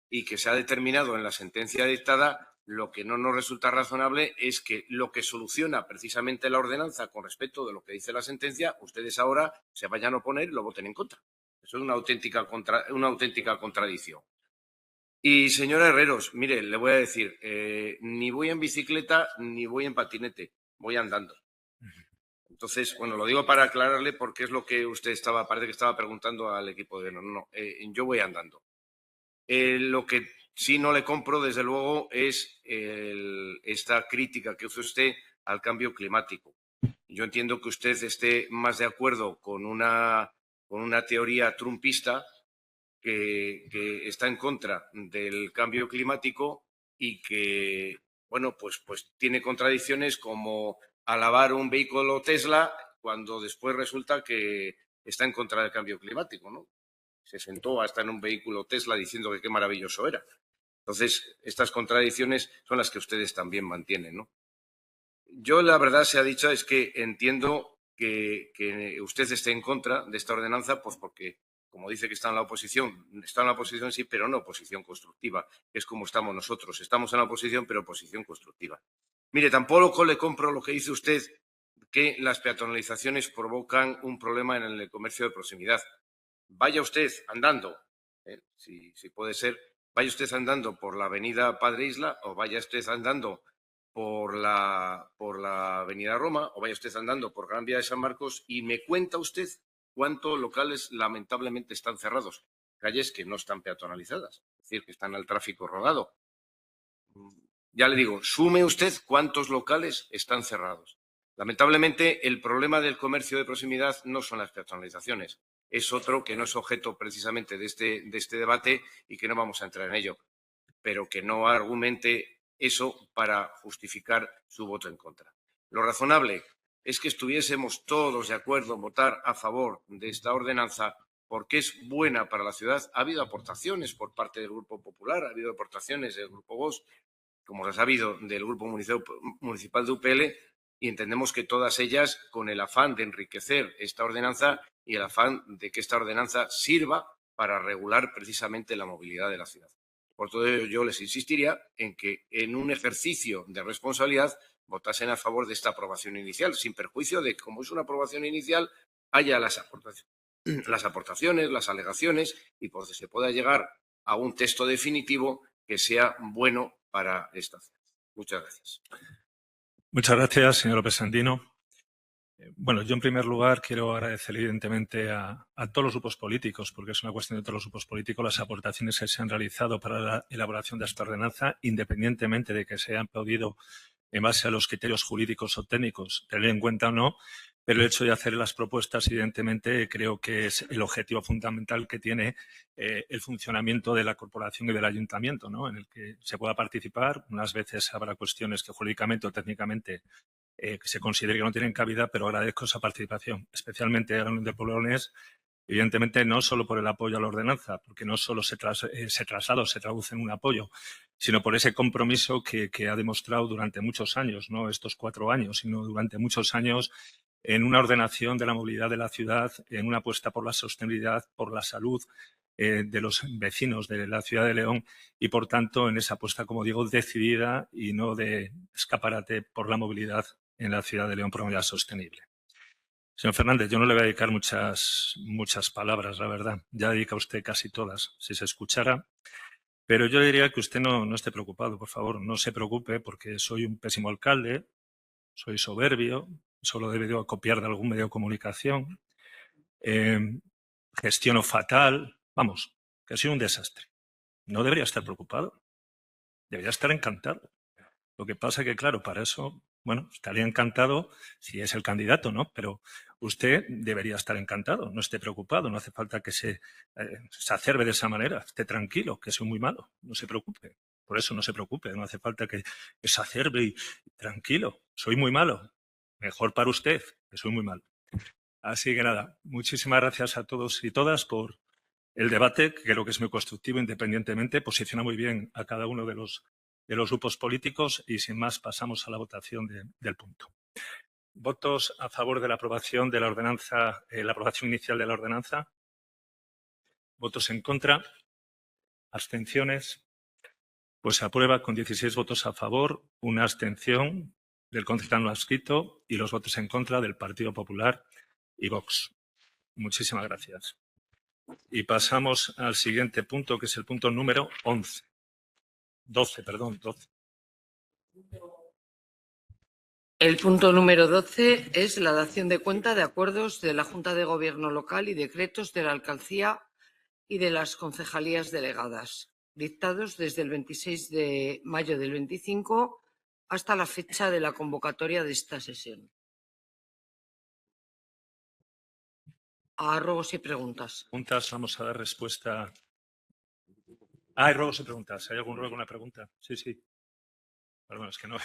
y que se ha determinado en la sentencia dictada, lo que no nos resulta razonable es que lo que soluciona precisamente la ordenanza con respecto de lo que dice la sentencia, ustedes ahora se vayan a oponer y lo voten en contra. Eso es una auténtica contradicción. Y, señora Herreros, mire, le voy a decir, ni voy en bicicleta ni voy en patinete, voy andando. Entonces, bueno, lo digo para aclararle porque es lo que usted parece que estaba preguntando al equipo de gobierno. No, yo voy andando. Lo que sí no le compro, desde luego, es esta crítica que hace usted al cambio climático. Yo entiendo que usted esté más de acuerdo con una teoría trumpista que está en contra del cambio climático y que, bueno, pues tiene contradicciones como alabar un vehículo Tesla cuando después resulta que está en contra del cambio climático, ¿no? Se sentó hasta en un vehículo Tesla diciendo que qué maravilloso era. Entonces, estas contradicciones son las que ustedes también mantienen, ¿no? Yo, la verdad, se ha dicho, es que entiendo que usted esté en contra de esta ordenanza, pues porque, como dice que está en la oposición sí, pero no oposición constructiva, que es como estamos nosotros. Estamos en la oposición, pero oposición constructiva. Mire, tampoco le compro lo que dice usted, que las peatonalizaciones provocan un problema en el comercio de proximidad. Vaya usted andando, si puede ser, vaya usted andando por la avenida Padre Isla o vaya usted andando por la avenida Roma o vaya usted andando por Gran Vía de San Marcos y me cuenta usted cuántos locales lamentablemente están cerrados, calles que no están peatonalizadas, es decir, que están al tráfico rodado. Ya le digo, sume usted cuántos locales están cerrados. Lamentablemente, el problema del comercio de proximidad no son las peatonalizaciones. Es otro que no es objeto precisamente de este debate y que no vamos a entrar en ello, pero que no argumente eso para justificar su voto en contra. Lo razonable es que estuviésemos todos de acuerdo en votar a favor de esta ordenanza porque es buena para la ciudad. Ha habido aportaciones por parte del Grupo Popular, ha habido aportaciones del Grupo Vox, como las ha habido del Grupo Municipal de UPL, y entendemos que todas ellas con el afán de enriquecer esta ordenanza y el afán de que esta ordenanza sirva para regular precisamente la movilidad de la ciudad. Por todo ello, yo les insistiría en que en un ejercicio de responsabilidad votasen a favor de esta aprobación inicial, sin perjuicio de que, como es una aprobación inicial, haya las aportaciones, las alegaciones y pues se pueda llegar a un texto definitivo que sea bueno para esta ciudad. Muchas gracias. Muchas gracias, señor López Andino. Bueno, yo en primer lugar quiero agradecer evidentemente a todos los grupos políticos, porque es una cuestión de todos los grupos políticos, las aportaciones que se han realizado para la elaboración de esta ordenanza, independientemente de que se hayan podido, en base a los criterios jurídicos o técnicos, tener en cuenta o no, pero el hecho de hacer las propuestas, evidentemente, creo que es el objetivo fundamental que tiene el funcionamiento de la corporación y del ayuntamiento, ¿no? En el que se pueda participar. Unas veces habrá cuestiones que jurídicamente o técnicamente se considere que no tienen cabida, pero agradezco esa participación, especialmente a la Unión de Pueblo Leonés, evidentemente no solo por el apoyo a la ordenanza, porque no solo se traslada o se traduce en un apoyo, sino por ese compromiso que ha demostrado durante muchos años, no estos 4 años, sino durante muchos años, en una ordenación de la movilidad de la ciudad, en una apuesta por la sostenibilidad, por la salud de los vecinos de la ciudad de León y, por tanto, en esa apuesta, como digo, decidida y no de escaparate por la movilidad en la ciudad de León por movilidad sostenible. Señor Fernández, yo no le voy a dedicar muchas palabras, la verdad. Ya dedica usted casi todas, si se escuchara. Pero yo diría que usted no esté preocupado, por favor, no se preocupe, porque soy un pésimo alcalde, soy soberbio, solo he debido copiar de algún medio de comunicación, gestiono fatal, vamos, que soy un desastre. No debería estar preocupado, debería estar encantado. Lo que pasa es que, claro, para eso, bueno, estaría encantado si es el candidato, ¿no? Pero usted debería estar encantado, no esté preocupado, no hace falta que se acerbe de esa manera, esté tranquilo, que soy muy malo, no se preocupe. Por eso no se preocupe, no hace falta que exacerbe y tranquilo. Soy muy malo. Mejor para usted, que soy muy malo. Así que nada, muchísimas gracias a todos y todas por el debate, que creo que es muy constructivo independientemente, posiciona muy bien a cada uno de los grupos políticos y sin más pasamos a la votación del punto. ¿Votos a favor de la aprobación de la ordenanza, la aprobación inicial de la ordenanza? ¿Votos en contra? ¿Abstenciones? Pues se aprueba con 16 votos a favor, una abstención del concejal no adscrito y los votos en contra del Partido Popular y Vox. Muchísimas gracias. Y pasamos al siguiente punto, que es el punto número 12. El punto número 12 es la dación de cuenta de acuerdos de la Junta de Gobierno local y decretos de la Alcaldía y de las concejalías delegadas, dictados desde el 26 de mayo del 25 hasta la fecha de la convocatoria de esta sesión. A ruegos y preguntas. Preguntas, vamos a dar respuesta. Hay ruegos y preguntas. ¿Hay algún ruego, una pregunta? Sí, sí. Pero bueno, es que no.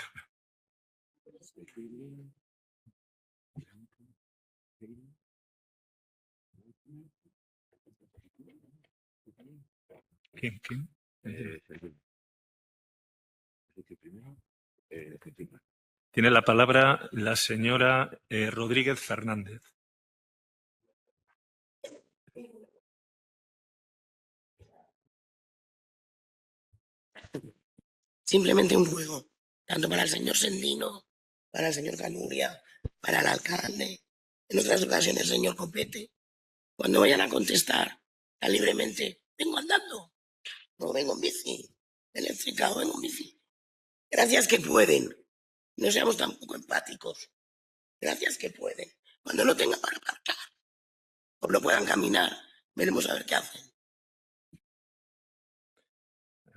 ¿Quién? Tiene la palabra la señora Rodríguez Fernández. Simplemente un ruego, tanto para el señor Sendino, para el señor Canuria, para el alcalde, en otras ocasiones el señor Copete, cuando vayan a contestar tan libremente, vengo andando, no vengo en bici, eléctrica o vengo en bici. Gracias que pueden, no seamos tampoco empáticos, gracias que pueden. Cuando no tengan para aparcar o no puedan caminar, veremos a ver qué hacen.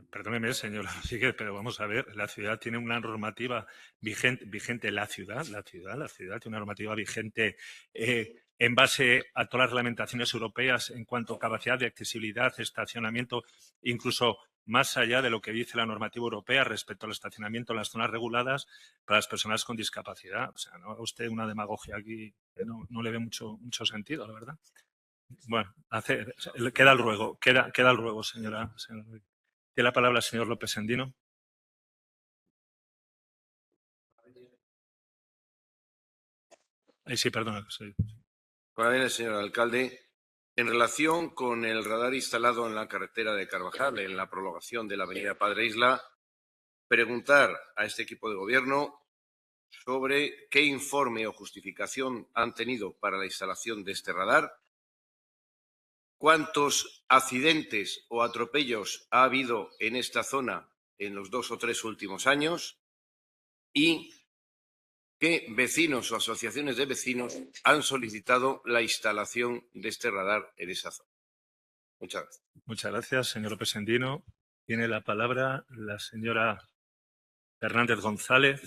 Perdóneme, señora, sigue, pero vamos a ver, la ciudad tiene una normativa vigente, la ciudad tiene una normativa vigente en base a todas las reglamentaciones europeas en cuanto a capacidad de accesibilidad, estacionamiento, incluso más allá de lo que dice la normativa europea respecto al estacionamiento en las zonas reguladas para las personas con discapacidad. O sea, no haga usted una demagogia aquí que no le ve mucho sentido, la verdad. Bueno, queda el ruego, señora. Tiene la palabra el señor López Sendino. Sí, perdona. Sí. Bien, señor alcalde. En relación con el radar instalado en la carretera de Carvajal, en la prolongación de la avenida Padre Isla, preguntar a este equipo de gobierno sobre qué informe o justificación han tenido para la instalación de este radar, cuántos accidentes o atropellos ha habido en esta zona en los 2 o 3 últimos años y qué vecinos o asociaciones de vecinos han solicitado la instalación de este radar en esa zona. Muchas gracias. Muchas gracias, señor López Sendino. Tiene la palabra la señora Fernández González.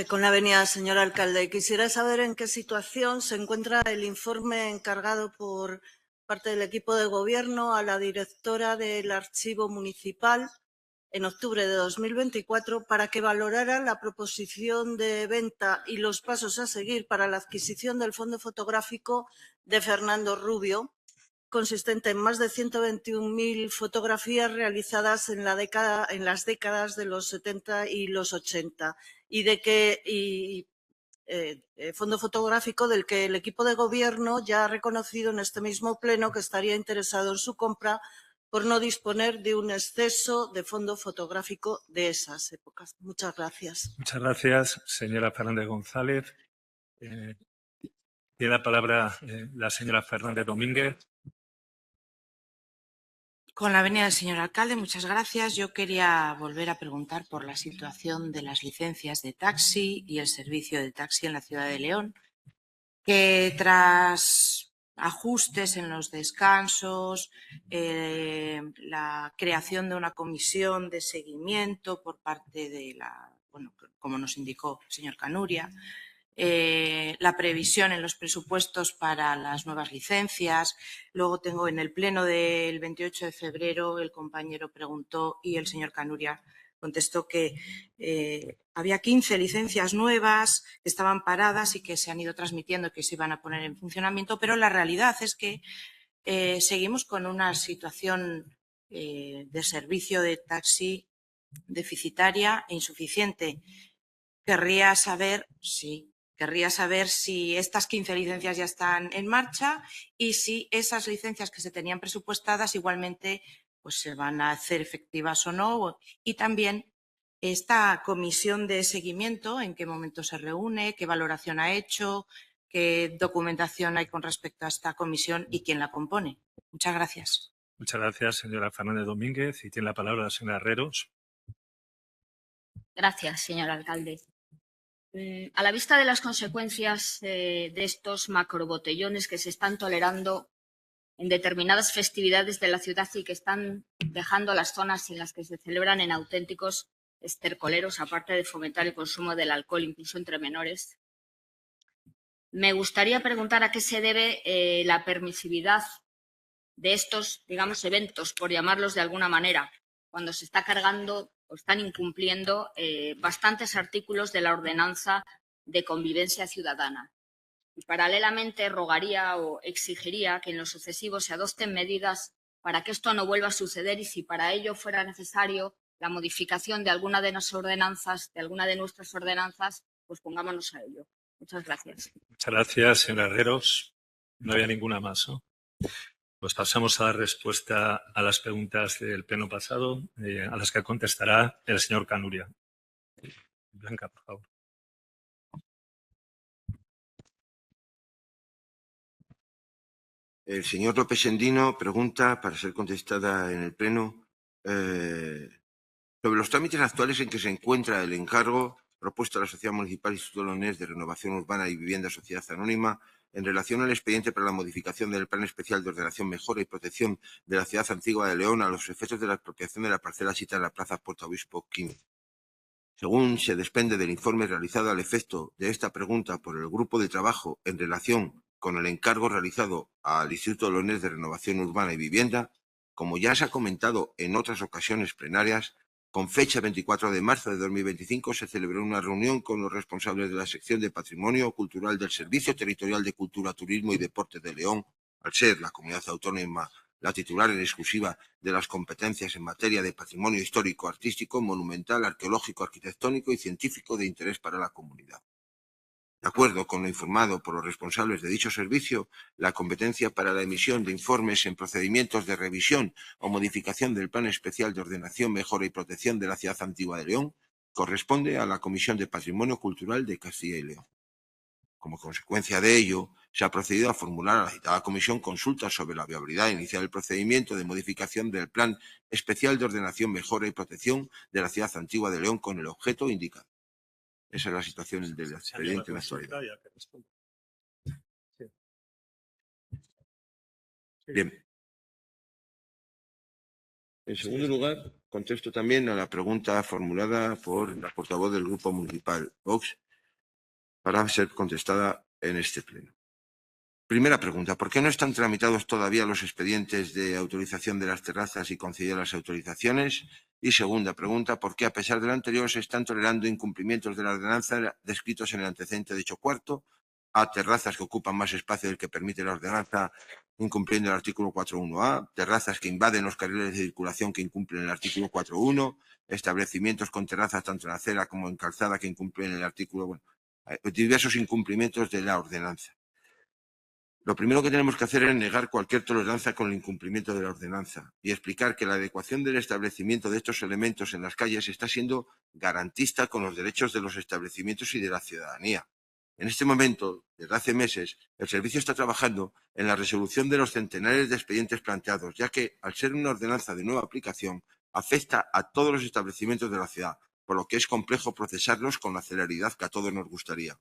Con la venia, señor alcalde. Quisiera saber en qué situación se encuentra el informe encargado por parte del equipo de gobierno a la directora del Archivo Municipal en octubre de 2024 para que valorara la proposición de venta y los pasos a seguir para la adquisición del fondo fotográfico de Fernando Rubio, consistente en más de 121.000 fotografías realizadas en las décadas de los 70 y los 80 fondo fotográfico del que el equipo de gobierno ya ha reconocido en este mismo pleno que estaría interesado en su compra por no disponer de un exceso de fondo fotográfico de esas épocas. Muchas gracias. Muchas gracias, señora Fernández González. Tiene la palabra la señora Fernández Domínguez. Con la venia del señor alcalde, muchas gracias. Yo quería volver a preguntar por la situación de las licencias de taxi y el servicio de taxi en la ciudad de León, que tras ajustes en los descansos, la creación de una comisión de seguimiento por parte de como nos indicó el señor Canuria, la previsión en los presupuestos para las nuevas licencias. Luego tengo en el pleno del 28 de febrero, el compañero preguntó y el señor Canuria contestó que había 15 licencias nuevas que estaban paradas y que se han ido transmitiendo que se iban a poner en funcionamiento, pero la realidad es que seguimos con una situación de servicio de taxi deficitaria e insuficiente. Querría saber si estas 15 licencias ya están en marcha y si esas licencias que se tenían presupuestadas igualmente pues se van a hacer efectivas o no. Y también esta comisión de seguimiento, en qué momento se reúne, qué valoración ha hecho, qué documentación hay con respecto a esta comisión y quién la compone. Muchas gracias. Muchas gracias, señora Fernández Domínguez. Y tiene la palabra la señora Herreros. Gracias, señor alcalde. A la vista de las consecuencias de estos macrobotellones que se están tolerando en determinadas festividades de la ciudad y que están dejando las zonas en las que se celebran en auténticos estercoleros, aparte de fomentar el consumo del alcohol incluso entre menores, me gustaría preguntar a qué se debe la permisividad de estos, digamos, eventos, por llamarlos de alguna manera, cuando se está cargando o están incumpliendo bastantes artículos de la Ordenanza de Convivencia Ciudadana. Y paralelamente rogaría o exigiría que en lo sucesivo se adopten medidas para que esto no vuelva a suceder y si para ello fuera necesario la modificación de alguna de nuestras ordenanzas, pues pongámonos a ello. Muchas gracias. Muchas gracias, señora Herreros. No había ninguna más, ¿no? Pues pasamos a dar respuesta a las preguntas del pleno pasado, a las que contestará el señor Canuria. Blanca, por favor. El señor López Endino pregunta, para ser contestada en el pleno, sobre los trámites actuales en que se encuentra el encargo propuesto a la Sociedad Municipal Instituto Leonés de Renovación Urbana y Vivienda Sociedad Anónima en relación al expediente para la modificación del Plan Especial de Ordenación, Mejora y Protección de la Ciudad Antigua de León a los efectos de la expropiación de la parcela situada en la Plaza Puerto Obispo Quim. Según se desprende del informe realizado al efecto de esta pregunta por el Grupo de Trabajo en relación con el encargo realizado al Instituto Leonés de Renovación Urbana y Vivienda, como ya se ha comentado en otras ocasiones plenarias, con fecha 24 de marzo de 2025 se celebró una reunión con los responsables de la sección de Patrimonio Cultural del Servicio Territorial de Cultura, Turismo y Deporte de León, al ser la comunidad autónoma la titular en exclusiva de las competencias en materia de patrimonio histórico, artístico, monumental, arqueológico, arquitectónico y científico de interés para la comunidad. De acuerdo con lo informado por los responsables de dicho servicio, la competencia para la emisión de informes en procedimientos de revisión o modificación del Plan Especial de Ordenación, Mejora y Protección de la Ciudad Antigua de León corresponde a la Comisión de Patrimonio Cultural de Castilla y León. Como consecuencia de ello, se ha procedido a formular a la citada comisión consultas sobre la viabilidad de iniciar el procedimiento de modificación del Plan Especial de Ordenación, Mejora y Protección de la Ciudad Antigua de León con el objeto indicado. Esa es la situación del expediente en la actualidad. Bien. En segundo lugar, contesto también a la pregunta formulada por la portavoz del Grupo Municipal Vox para ser contestada en este pleno. Primera pregunta, ¿por qué no están tramitados todavía los expedientes de autorización de las terrazas y conceder las autorizaciones? Y segunda pregunta, ¿por qué a pesar de lo anterior se están tolerando incumplimientos de la ordenanza descritos en el antecedente de dicho cuarto a terrazas que ocupan más espacio del que permite la ordenanza incumpliendo el artículo 4.1a, terrazas que invaden los carriles de circulación que incumplen el artículo 4.1, establecimientos con terrazas tanto en acera como en calzada que incumplen el artículo, diversos incumplimientos de la ordenanza. Lo primero que tenemos que hacer es negar cualquier tolerancia con el incumplimiento de la ordenanza y explicar que la adecuación del establecimiento de estos elementos en las calles está siendo garantista con los derechos de los establecimientos y de la ciudadanía. En este momento, desde hace meses, el servicio está trabajando en la resolución de los centenares de expedientes planteados, ya que, al ser una ordenanza de nueva aplicación, afecta a todos los establecimientos de la ciudad, por lo que es complejo procesarlos con la celeridad que a todos nos gustaría.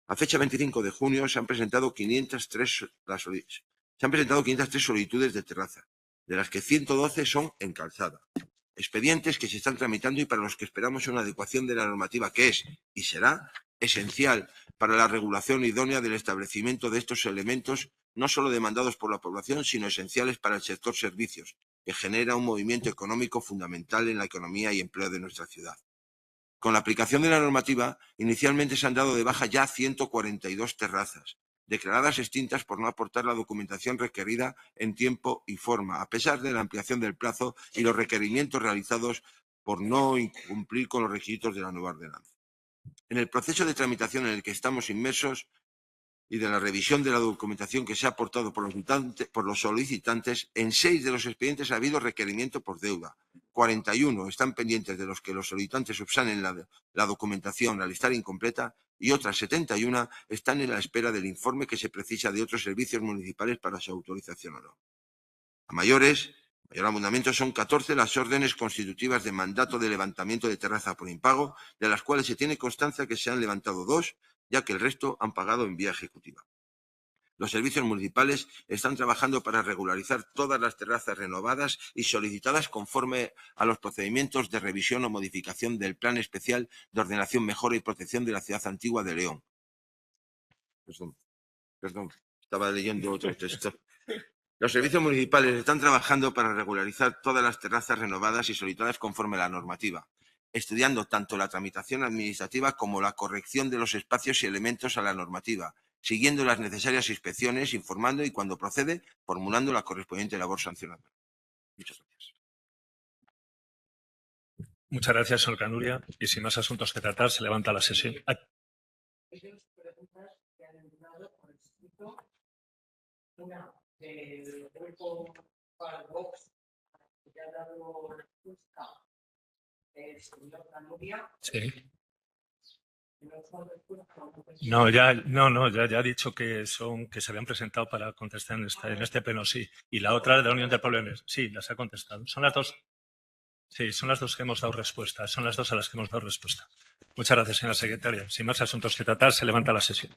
A fecha 25 de junio se han presentado 503 solicitudes de terraza, de las que 112 son en calzada. Expedientes que se están tramitando y para los que esperamos una adecuación de la normativa que es y será esencial para la regulación idónea del establecimiento de estos elementos, no solo demandados por la población, sino esenciales para el sector servicios, que genera un movimiento económico fundamental en la economía y empleo de nuestra ciudad. Con la aplicación de la normativa, inicialmente se han dado de baja ya 142 terrazas, declaradas extintas por no aportar la documentación requerida en tiempo y forma, a pesar de la ampliación del plazo y los requerimientos realizados por no incumplir con los requisitos de la nueva ordenanza. En el proceso de tramitación en el que estamos inmersos y de la revisión de la documentación que se ha aportado por los solicitantes, en 6 de los expedientes ha habido requerimiento por deuda. 41 están pendientes de los que los solicitantes subsanen la documentación al estar incompleta y otras 71 están en la espera del informe que se precisa de otros servicios municipales para su autorización o no. A mayor abundamiento son 14 las órdenes constitutivas de mandato de levantamiento de terraza por impago, de las cuales se tiene constancia que se han levantado 2, ya que el resto han pagado en vía ejecutiva. Los servicios municipales están trabajando para regularizar todas las terrazas renovadas y solicitadas conforme a los procedimientos de revisión o modificación del Plan Especial de Ordenación, Mejora y Protección de la Ciudad Antigua de León. Perdón, estaba leyendo otro texto. Los servicios municipales están trabajando para regularizar todas las terrazas renovadas y solicitadas conforme a la normativa, estudiando tanto la tramitación administrativa como la corrección de los espacios y elementos a la normativa, siguiendo las necesarias inspecciones, informando y, cuando procede, formulando la correspondiente labor sancionadora. Muchas gracias. Muchas gracias, señor Canuria. Y sin más asuntos que tratar, se levanta la sesión. Una del grupo Vox, que ha dado respuesta el señor Canuria. Sí. No, ya ha dicho que se habían presentado para contestar en este pleno, sí. Y la otra de la Unión de Pueblos, sí, las ha contestado. Son las dos. Sí, son las dos que hemos dado respuesta. Son las dos a las que hemos dado respuesta. Muchas gracias, señora secretaria. Sin más asuntos que tratar, se levanta la sesión.